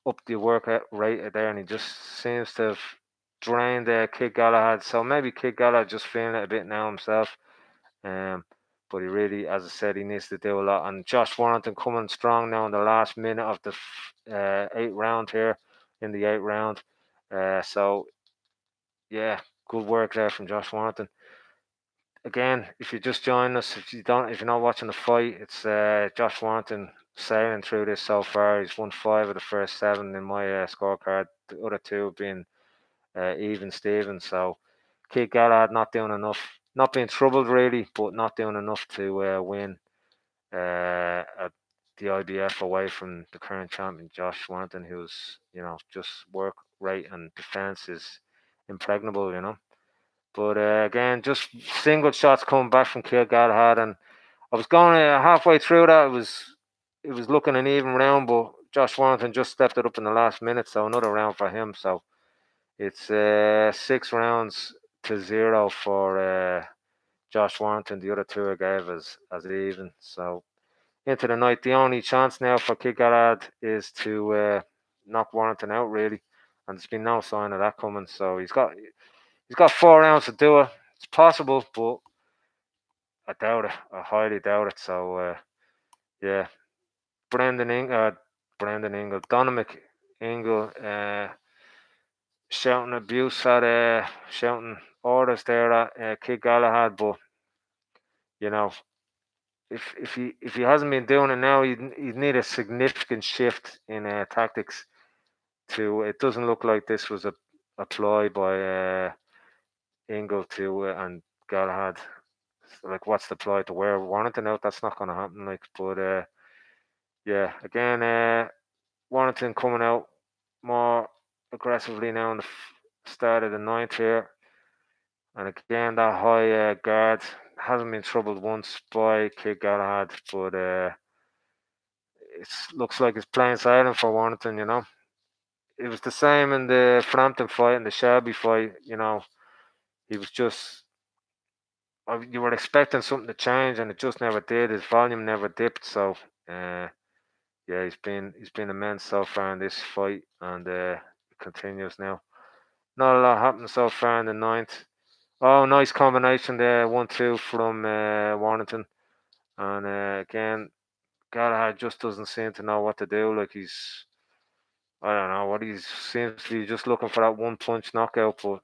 up the work rate there, and he just seems to have drained Kid Galahad. So maybe Kid Galahad just feeling it a bit now himself. Um, but he really, as I said, he needs to do a lot. And Josh Warrington coming strong now in the last minute of the 8th round here, in the 8th round. So yeah, good work there from Josh Warrington. Again, if you just join us, if you're not watching the fight, it's Josh Warrington sailing through this so far. He's won 5 of the first 7 in my scorecard. The other 2 being even Steven. So Kid Galahad not doing enough, not being troubled really, but not doing enough to win at the IBF away from the current champion Josh Warrington, who's just work rate and defense is impregnable. But again, just single shots coming back from Kid Galahad, and I was going halfway through that. It was looking an even round, but Josh Warrington just stepped it up in the last minute, so another round for him. So it's 6 rounds to 0 for Josh Warrington. The other 2 I gave as even. So into the night, the only chance now for Kid Galahad is to knock Warrington out really, and there's been no sign of that coming. So he's got 4 rounds to do it. It's possible, but I doubt it. I highly doubt it. So yeah, Brendan Ingle, Dominic Ingle, shouting abuse at shouting orders there at Kid Galahad, but you know. If he hasn't been doing it now, he'd need a significant shift in tactics. It doesn't look like this was a ploy by Ingle to and Galahad. Like, what's the ploy to wear Warrington out? That's not going to happen. Like, but yeah, again, Warrington coming out more aggressively now in the start of the 9th here, and again that high guard hasn't been troubled once by Kid Galahad, but it looks like it's plain sailing for Warrington. It was the same in the Frampton fight and the Shelby fight. He was just you were expecting something to change, and it just never did. His volume never dipped. So yeah, he's been immense so far in this fight, and it continues now. Not a lot happened so far in the 9th. Oh, nice combination there, 1-2 from Warrington, and again, Galahad just doesn't seem to know what to do. Like, I don't know what he seems to be just looking for that one punch knockout, but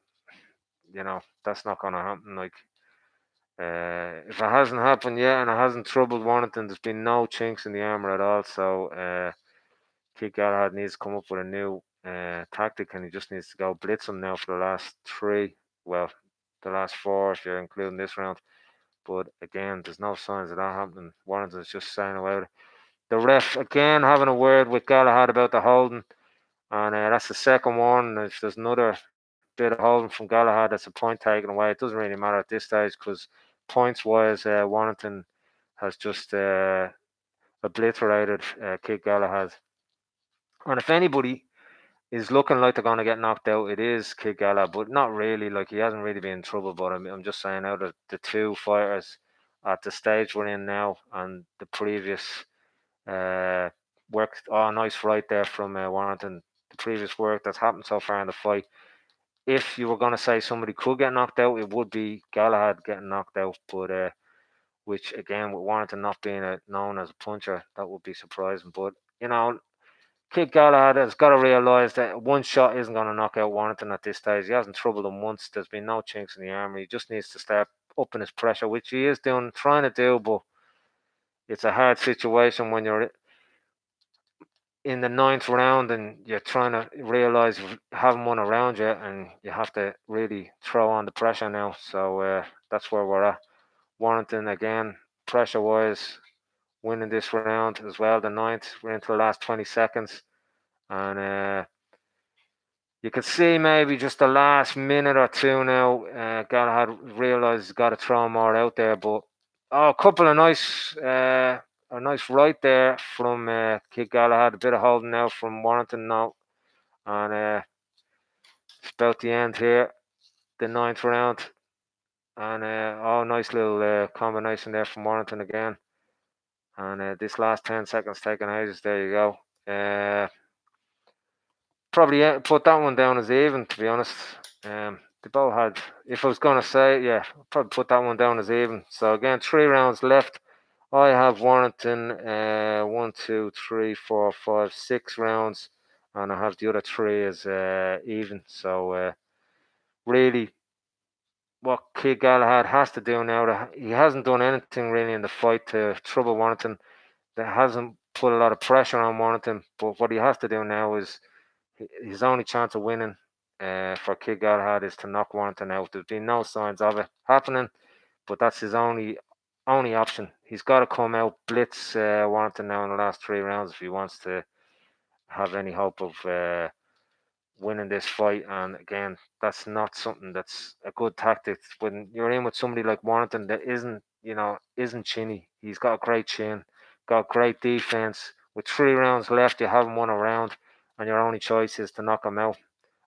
that's not going to happen. Like, if it hasn't happened yet and it hasn't troubled Warrington, there's been no chinks in the armor at all. So Kid Galahad needs to come up with a new tactic, and he just needs to go blitz him now for the last 3. Well, the last 4 if you're including this round. But again, there's no signs of that happening. Warrington's just saying about it. The ref again having a word with Galahad about the holding, and that's the second one. If there's another bit of holding from Galahad, that's a point taken away. It doesn't really matter at this stage, because points wise, Warrington has just obliterated Kid Galahad. And if anybody is looking like they're going to get knocked out, it is Kid Galahad, but not really. Like, he hasn't really been in trouble. But I'm just saying, out of the 2 fighters at the stage we're in now and the previous work, nice right there from Warrington. The previous work that's happened so far in the fight, if you were going to say somebody could get knocked out, it would be Galahad getting knocked out. But which, again, with Warrington not being known as a puncher, that would be surprising. But Kid Galahad has got to realise that one shot isn't going to knock out Warrington at this stage. He hasn't troubled him once. There's been no chinks in the armour. He just needs to start upping his pressure, which he is trying to do. But it's a hard situation when in the ninth round and you're trying to realise you haven't won a round yet and you have to really throw on the pressure now. So that's where we're at. Warrington again, pressure wise, winning this round as well. The ninth, we're into the last 20 seconds, and you could see maybe just the last minute or two now. Galahad realised he's got to throw more out there, but a couple of nice, a nice right there from Kid Galahad. A bit of holding out from Warrington now, and it's about the end here, the ninth round, and nice little combination there from Warrington again. And this last 10 seconds taking ages. There you go. Probably put that one down as even, to be honest. They both had, if I was going to say, yeah, probably put that one down as even. So again, 3 rounds left. I have Warrington 1, 2, 3, 4, 5, 6 rounds, and I have the other 3 as even. So really, what Kid Galahad has to do now, he hasn't done anything really in the fight to trouble Warrington. That hasn't put a lot of pressure on Warrington, but what he has to do now is his only chance of winning for Kid Galahad is to knock Warrington out. There's been no signs of it happening, but that's his only option. He's got to come out, blitz Warrington now in the last 3 rounds if he wants to have any hope of winning this fight. And again, that's not something that's a good tactic when you're in with somebody like Warrington that isn't chinny. He's got a great chin, got great defense. With 3 rounds left, you haven't won a round, and your only choice is to knock him out,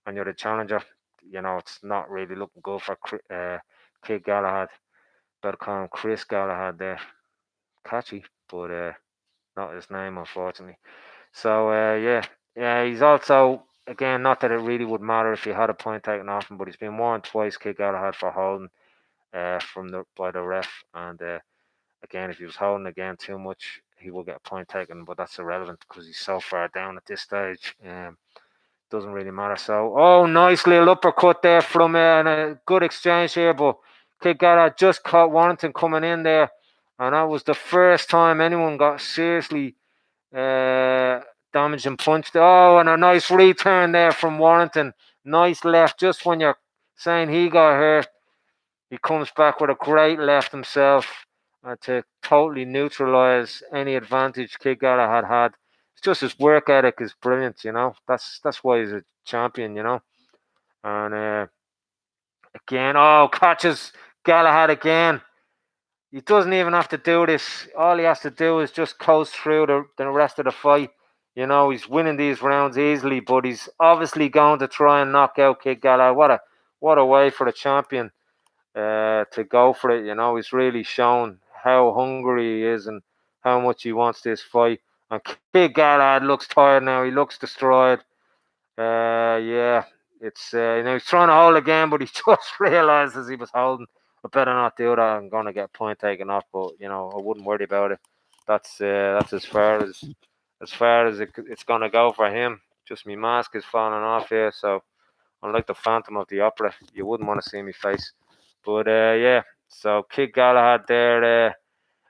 and you're the challenger. It's not really looking good for Kid Galahad. Better call him Chris Galahad there. Catchy, but not his name, unfortunately. So yeah, he's also, again, not that it really would matter if he had a point taken off him, but he's been warned twice, Kid Galahad, for holding by the ref, and again, if he was holding again too much, he will get a point taken, but that's irrelevant because he's so far down at this stage. Doesn't really matter. So, nice little uppercut there from and a good exchange here, but Kid Galahad just caught Warrington coming in there, and that was the first time anyone got seriously damaged and punched. And a nice return there from Warrington. Nice left, just when you're saying he got hurt, he comes back with a great left himself to totally neutralise any advantage Kid Galahad had. It's just his work ethic is brilliant, That's why he's a champion, And again, catches Galahad again. He doesn't even have to do this. All he has to do is just coast through the rest of the fight. He's winning these rounds easily, but he's obviously going to try and knock out Kid Galahad. What a way for the champion to go for it. He's really shown how hungry he is and how much he wants this fight. And Kid Galahad looks tired now. He looks destroyed. Yeah, it's he's trying to hold again, but he just realizes he was holding. I better not do that. I'm gonna get a point taken off, but I wouldn't worry about it. That's as far as it's gonna go for him. Just my mask is falling off here, so I'm like the Phantom of the Opera. You wouldn't want to see me face. But yeah, so Kid Galahad there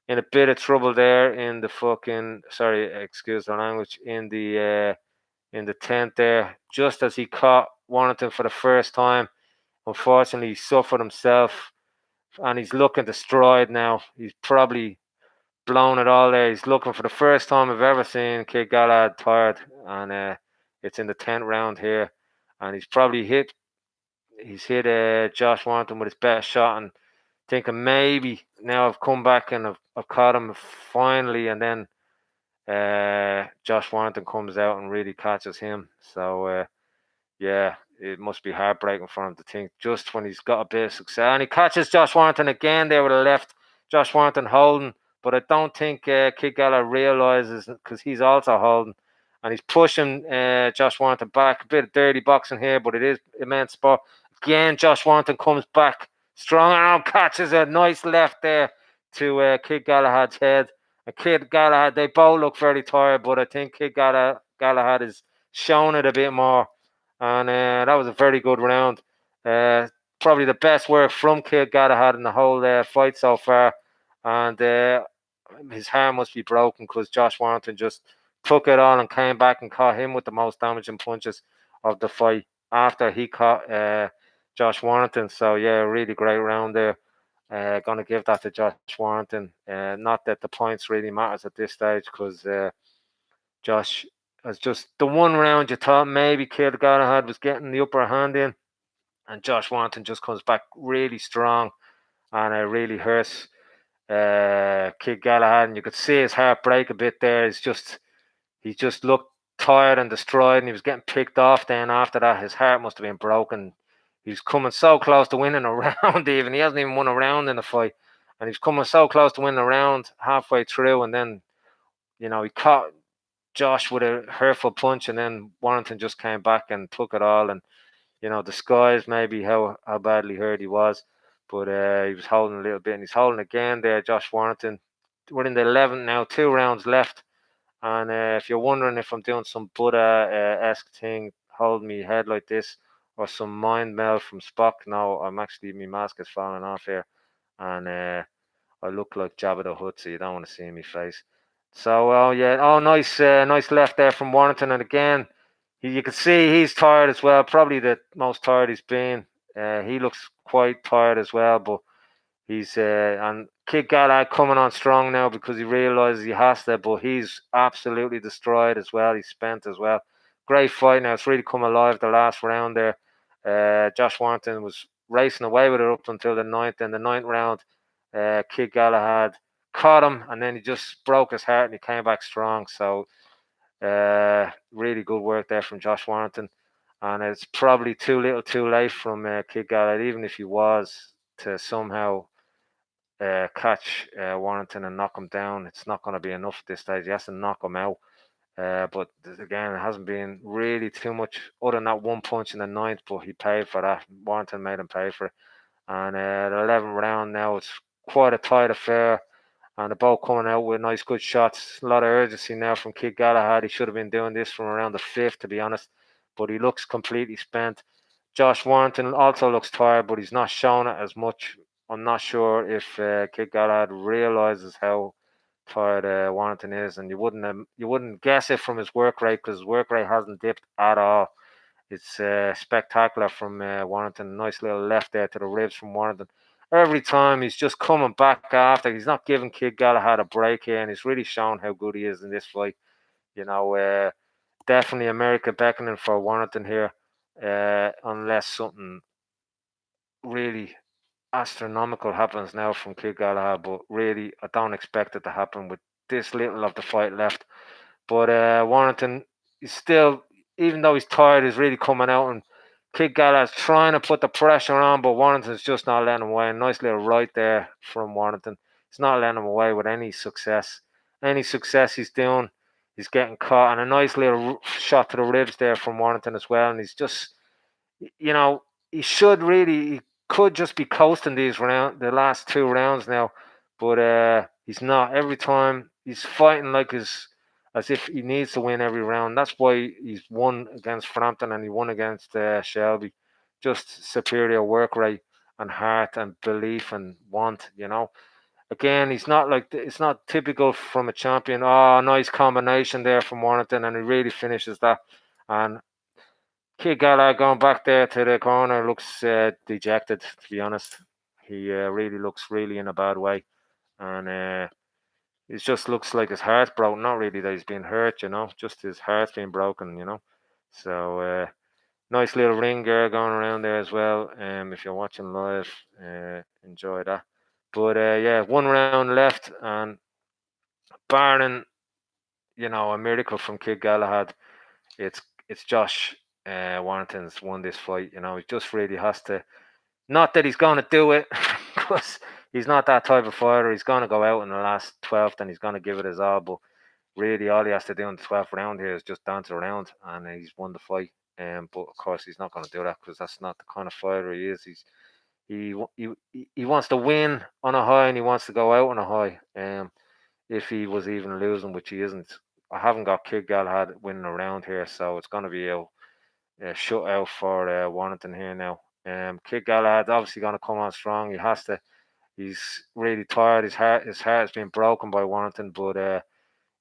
in a bit of trouble there in the fucking, sorry, excuse the language, in the tent there, just as he caught Warrington for the first time. Unfortunately, he suffered himself, and he's looking destroyed now. He's probably blown it all there. He's looking for the first time I've ever seen Kid Galahad tired, and it's in the 10th round here, and he's hit Josh Warrington with his best shot, and thinking maybe now I've come back and I've caught him finally, and then Josh Warrington comes out and really catches him. So yeah, it must be heartbreaking for him to think just when he's got a bit of success, and he catches Josh Warrington again there with a left. Josh Warrington holding, but I don't think Kid Galahad realizes, because he's also holding, and he's pushing Josh Warrington back. A bit of dirty boxing here, but it is immense spot. Again, Josh Warrington comes back strong and catches a nice left there to Kid Galahad's head. And Kid Galahad, they both look very tired, but I think Kid Galahad is showing it a bit more. And that was a very good round. Probably the best work from Kid Galahad in the whole fight so far. And his heart must be broken because Josh Warrington just took it all and came back and caught him with the most damaging punches of the fight after he caught Josh Warrington. So yeah, really great round there. Going to give that to Josh Warrington. Not that the points really matters at this stage because Josh has just the one round you thought maybe Kid Galahad was getting the upper hand in, and Josh Warrington just comes back really strong and it really hurts Kid Galahad, and you could see his heart break a bit there. He just looked tired and destroyed, and he was getting picked off. Then after that, his heart must have been broken. He's coming so close to winning a round. Even he hasn't even won a round in the fight, and he's coming so close to winning a round halfway through, and then he caught Josh with a hurtful punch, and then Warrington just came back and took it all, and disguised maybe how badly hurt he was, but he was holding a little bit, and he's holding again there, Josh Warrington. We're in the 11th now, 2 rounds left, and if you're wondering if I'm doing some Buddha-esque thing, hold me head like this, or some mind meld from Spock, no, my mask is falling off here, and I look like Jabba the Hutt, so you don't want to see me face. So, oh yeah, oh nice left there from Warrington, and again, you can see he's tired as well. Probably the most tired he's been. He looks quite tired as well, but he's and Kid Galahad coming on strong now because he realizes he has to, but he's absolutely destroyed as well. He's spent as well. Great fight now. It's really come alive the last round there. Josh Warrington was racing away with it up until the ninth. In the ninth round, Kid Galahad caught him, and then he just broke his heart and he came back strong. So really good work there from Josh Warrington. And it's probably too little too late from Kid Galahad, even if he was to somehow catch Warrington and knock him down. It's not going to be enough at this stage. He has to knock him out. But again, it hasn't been really too much other than that one punch in the ninth, but he paid for that. Warrington made him pay for it. And the 11th round now, it's quite a tight affair. And they're both coming out with nice, good shots. A lot of urgency now from Kid Galahad. He should have been doing this from around the fifth, to be honest. But he looks completely spent. Josh Warrington also looks tired, but he's not showing it as much. I'm not sure if Kid Galahad realizes how tired Warrington is, and you wouldn't guess it from his work rate because his work rate hasn't dipped at all. It's spectacular from Warrington. Nice little left there to the ribs from Warrington. Every time he's just coming back after. He's not giving Kid Galahad a break here, and he's really shown how good he is in this fight. Definitely America beckoning for Warrington here, unless something really astronomical happens now from Kid Galahad. But really, I don't expect it to happen with this little of the fight left. But Warrington is still, even though he's tired, is really coming out, and Kid Galahad's trying to put the pressure on, but Warrington's just not letting him away. A nice little right there from Warrington. He's not letting him away with any success. Any success he's doing, he's getting caught. And a nice little shot to the ribs there from Warrington as well. And he's just, you know, he could just be coasting the last 2 rounds now, but he's not. Every time he's fighting as if he needs to win every round. That's why he's won against Frampton and he won against Shelby. Just superior work rate and heart and belief and want. Again, it's not typical from a champion. Oh, nice combination there from Warrington, and he really finishes that. And Kid Galahad going back there to the corner looks dejected, to be honest. He really looks really in a bad way. And it just looks like his heart's broken. Not really that he's been hurt, just his heart's been broken. So nice little ring gear going around there as well. If you're watching live, enjoy that. But yeah, 1 round left, and barring a miracle from Kid Galahad, it's Josh Warrington's won this fight. He just really has to. Not that he's going to do it, because he's not that type of fighter. He's going to go out in the last 12th and he's going to give it his all. But really, all he has to do in the 12th round here is just dance around, and he's won the fight. But of course, he's not going to do that because that's not the kind of fighter he is. He wants to win on a high, and he wants to go out on a high. If he was even losing, which he isn't. I haven't got Kid Galahad winning around here, so it's going to be a shutout for Warrington here now. Kid Galahad obviously going to come on strong. He has to. He's really tired. His heart has been broken by Warrington, but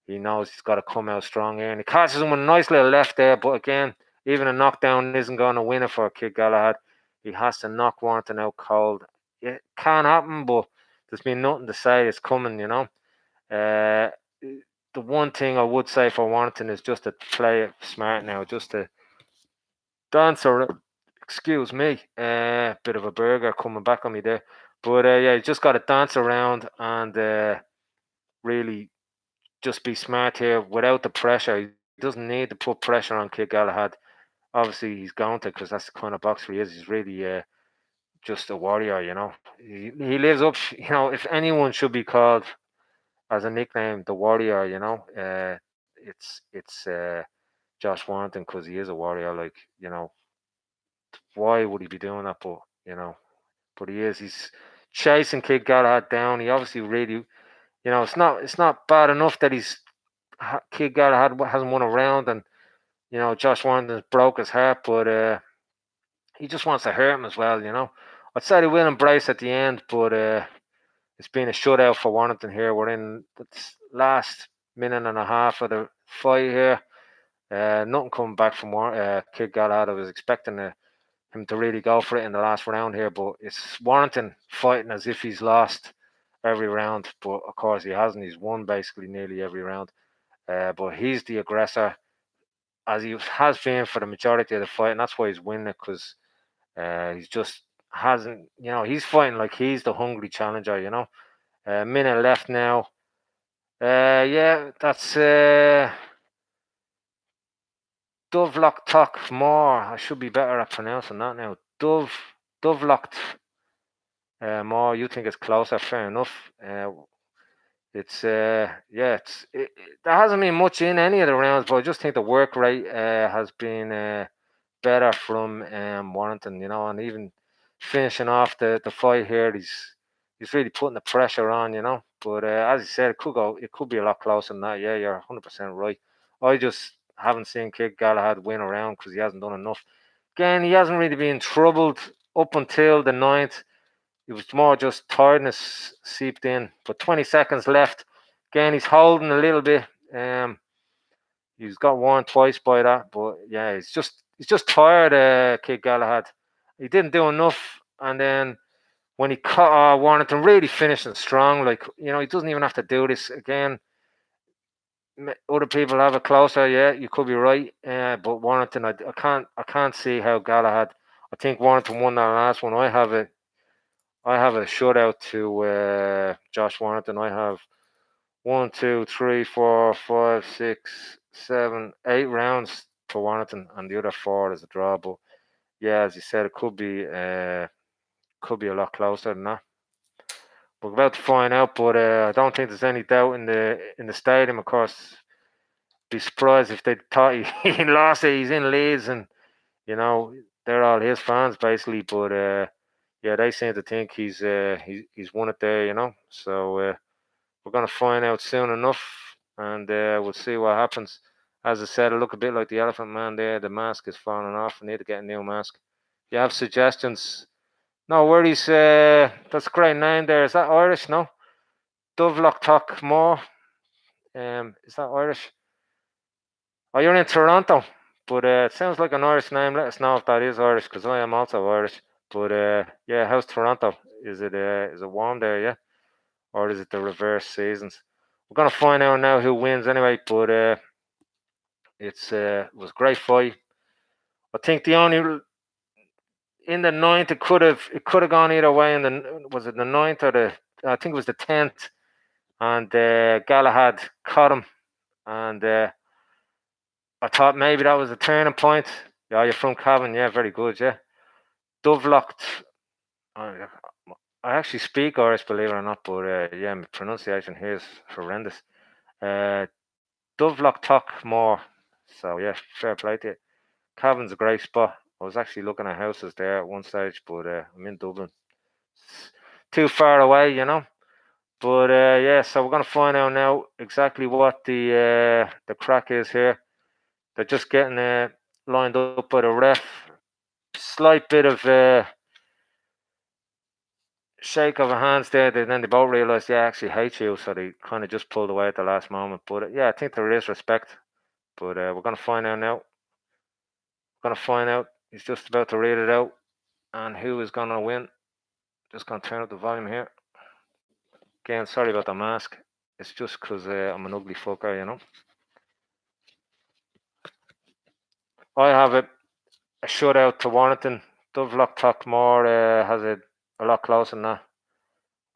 he knows he's got to come out strong here. And he catches him with a nice little left there. But again, even a knockdown isn't going to win it for Kid Galahad. He has to knock Warrington out cold. It can happen, but there's been nothing to say it's coming, Uh, the one thing I would say for Warrington is just to play it smart now, just to dance or excuse me, bit of a burger coming back on me there. But yeah, you just got to dance around and really just be smart here without the pressure. He doesn't need to put pressure on Kid Galahad. Obviously, he's going to because that's the kind of boxer he is. He's really just a warrior. He lives up. If anyone should be called as a nickname, the warrior. It's Josh Warrington because he is a warrior. Like why would he be doing that? But he is. He's chasing Kid Galahad down. He obviously really, it's not bad enough that Kid Galahad hasn't won a round, and Josh Warrington's broke his heart, but he just wants to hurt him as well. I'd say they will embrace at the end, but it's been a shutout for Warrington here. We're in the last minute and a half of the fight here. Nothing coming back from Kid Galahad. I was expecting him to really go for it in the last round here, but it's Warrington fighting as if he's lost every round, but of course he hasn't. He's won basically nearly every round. But he's the aggressor, as he has been for the majority of the fight, and that's why he's winning it, because he's just hasn't, he's fighting like he's the hungry challenger, A minute left now. Yeah, that's Dovlock Tok More. I should be better at pronouncing that now. Dovlock More. You think it's closer? Fair enough. It's yeah, there hasn't been much in any of the rounds, but I just think the work rate has been better from Warrington, and even finishing off the fight here, he's really putting the pressure on, But as you said, it could be a lot closer than that. Yeah, you're 100% right. I just haven't seen Kid Galahad win a round because he hasn't done enough. Again, he hasn't really been troubled up until the ninth. It was more just tiredness seeped in. But 20 seconds left. Again, he's holding a little bit. He's got warned twice by that, but yeah, he's just tired. Kid Galahad. He didn't do enough, and then when he caught Warrington really finishing strong, like he doesn't even have to do this again. Other people have it closer. Yeah, you could be right. But Warrington, I can't see how Galahad. I think Warrington won that last one. I have a shutout to Josh Warrington. I have 1, 2, 3, 4, 5, 6, 7, 8 rounds for Warrington, and the other 4 is a draw. But yeah, as you said, it could be a lot closer than that. We're about to find out, but I don't think there's any doubt in the stadium. Of course, be surprised if they thought he lost it. He's in Leeds, and they're all his fans basically. But yeah, they seem to think he's won it there. So we're gonna find out soon enough, and we'll see what happens. As I said, I look a bit like the Elephant Man there. The mask is falling off. I need to get a new mask. If you have suggestions, no worries. That's a great name there. Is that Irish? No, Dovlock Tok More. Is that Irish? Oh, you're in Toronto, but it sounds like an Irish name. Let us know if that is Irish, because I am also Irish. But yeah, how's Toronto? Is it warm there? Yeah, or is it the reverse seasons? We're gonna find out now who wins anyway. But it was a great fight. I think the only in the ninth it could have gone either way. In was it the ninth or I think it was the 10th, and Galahad caught him, and I thought maybe that was a turning point. Yeah, you're from Cavan. Yeah, very good. Yeah, Dovlocked. I actually speak Irish, believe it or not, but yeah, my pronunciation here is horrendous. Uh, Dovlock Tok More. So yeah, fair play to you. Cavan's a great spot. I was actually looking at houses there at one stage, but I'm in Dublin. It's too far away, But yeah, so we're gonna find out now exactly what the crack is here. They're just getting lined up by the ref. Slight bit of shake of hands there. Then they both realised, yeah, I actually hate you. So they kind of just pulled away at the last moment. But yeah, I think there is respect. But we're going to find out now. We're going to find out. He's just about to read it out. And who is going to win? Just going to turn up the volume here. Again, sorry about the mask. It's just because I'm an ugly fucker, you know. I have a shutout to Warrington. Dovlock Tuckmore has it a lot closer than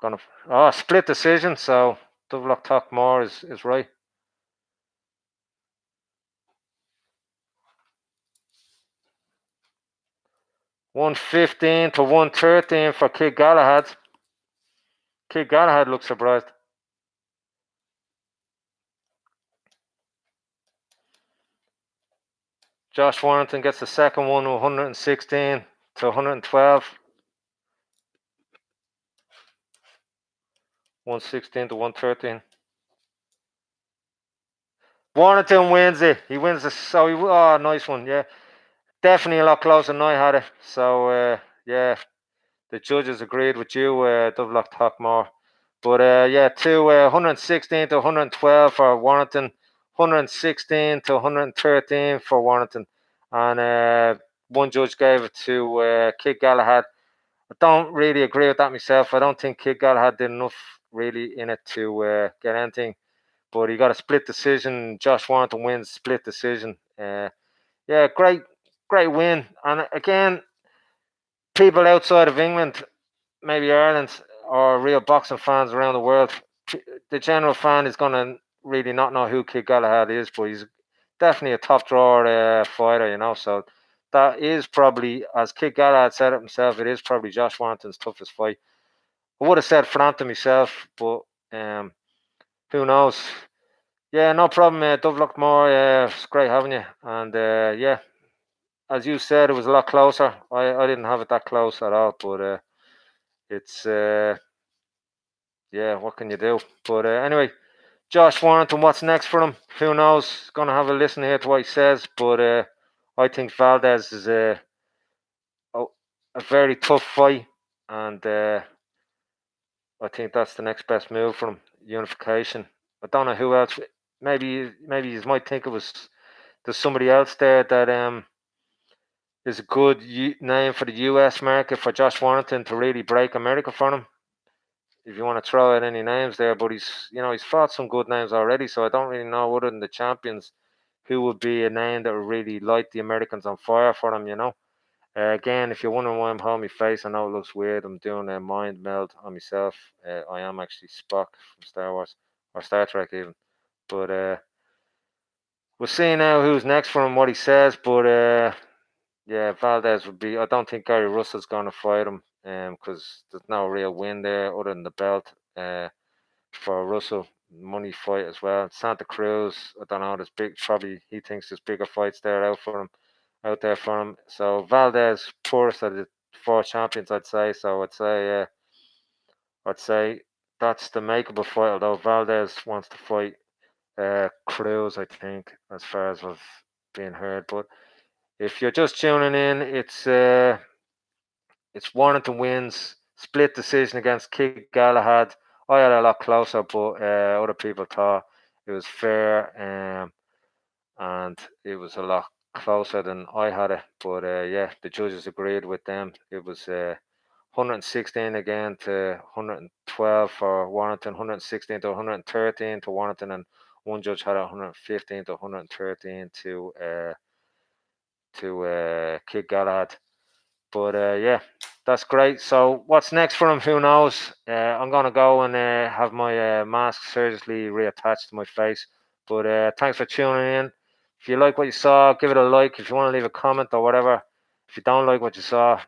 that. Split decision. So Dovlock Tuckmore is right. 115 to 113 for Kid Galahad. Kid Galahad looks surprised. Josh Warrington gets the second one, 116 to 112. 116 to 113. Warrington wins it. He wins the. Nice one. Yeah, definitely a lot closer than I had it. So yeah, the judges agreed with you, Dovlock Tuckmore. But yeah, 116 to 112 for Warrington, 116 to 113 for Warrington, and one judge gave it to Kid Galahad. I don't really agree with that myself. I don't think Kid Galahad did enough really in it to get anything. But he got a split decision. Josh Warrington wins split decision. Yeah, great win. And again, people outside of England, maybe Ireland, or real boxing fans around the world, the general fan is going to really not know who Kid Galahad is, but he's definitely a top drawer fighter, you know. So that is probably, as Kid Galahad said it himself, it is probably Josh Warrington's toughest fight. I would have said Frampton myself, but who knows? Yeah, no problem, Dovlock Moore. It's great having you. And yeah, as you said, it was a lot closer. I didn't have it that close at all, but it's yeah, what can you do? But anyway, Josh Warrington, what's next for him? Who knows? Gonna have a listen here to what he says, but I think Valdez is a very tough fight, and I think that's the next best move for him. Unification. I don't know who else. Maybe you might think it was there's somebody else there that is a good name for the US market for Josh Warrington to really break America for him. If you want to throw out any names there, but he's fought some good names already, so I don't really know other than the champions who would be a name that would really light the Americans on fire for them, you know. Again, if you're wondering why I'm holding my face, I know it looks weird. I'm doing a mind meld on myself. I am actually Spock from Star Wars or Star Trek even, but we'll see now who's next for him, what he says. But yeah, Valdez would be. I don't think Gary Russell's going to fight him because there's no real win there other than the belt for Russell. Money fight as well. Santa Cruz, I don't know. There's big. Probably he thinks there's bigger fights there out there for him. So Valdez, poorest of the four champions, I'd say. So I'd say that's the makeable fight. Although Valdez wants to fight Cruz, I think, as far as I've been heard. But if you're just tuning in, it's Warrington wins split decision against Kid Galahad. I had a lot closer, but other people thought it was fair, and it was a lot closer than I had it. But yeah, the judges agreed with them. It was 116 again to 112 for Warrington, 116 to 113 to Warrington, and one judge had 115 to 113 to Kid Galahad. But yeah, that's great. So what's next for him? Who knows? I'm gonna go and have my mask surgically reattached to my face. But thanks for tuning in. If you like what you saw, give it a like. If you want to leave a comment or whatever. If you don't like what you saw,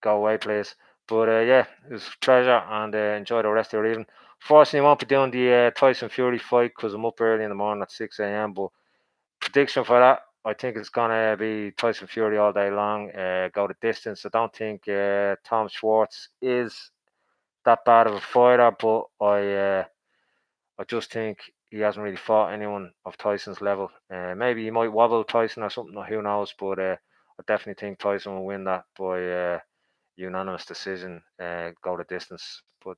go away, please. But yeah, it was a pleasure, and enjoy the rest of your evening. Fortunately, I won't be doing the Tyson Fury fight because I'm up early in the morning at 6 a.m. But prediction for that, I think it's gonna be Tyson Fury all day long. Go the distance. I don't think Tom Schwartz is that bad of a fighter, but I just think he hasn't really fought anyone of Tyson's level. Maybe he might wobble Tyson or something. Who knows? But I definitely think Tyson will win that by unanimous decision, go the distance. But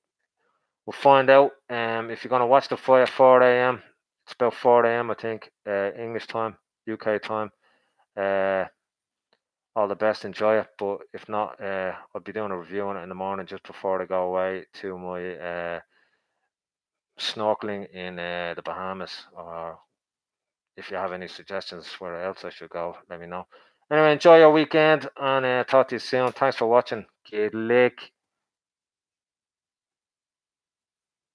we'll find out. If you're going to watch the fight at 4 a.m., it's about 4 a.m. I think, English time, UK time. All the best, enjoy it. But if not, I'll be doing a review on it in the morning just before I go away to my snorkeling in the Bahamas. Or if you have any suggestions where else I should go, let me know. Anyway, enjoy your weekend and talk to you soon. Thanks for watching. Good luck.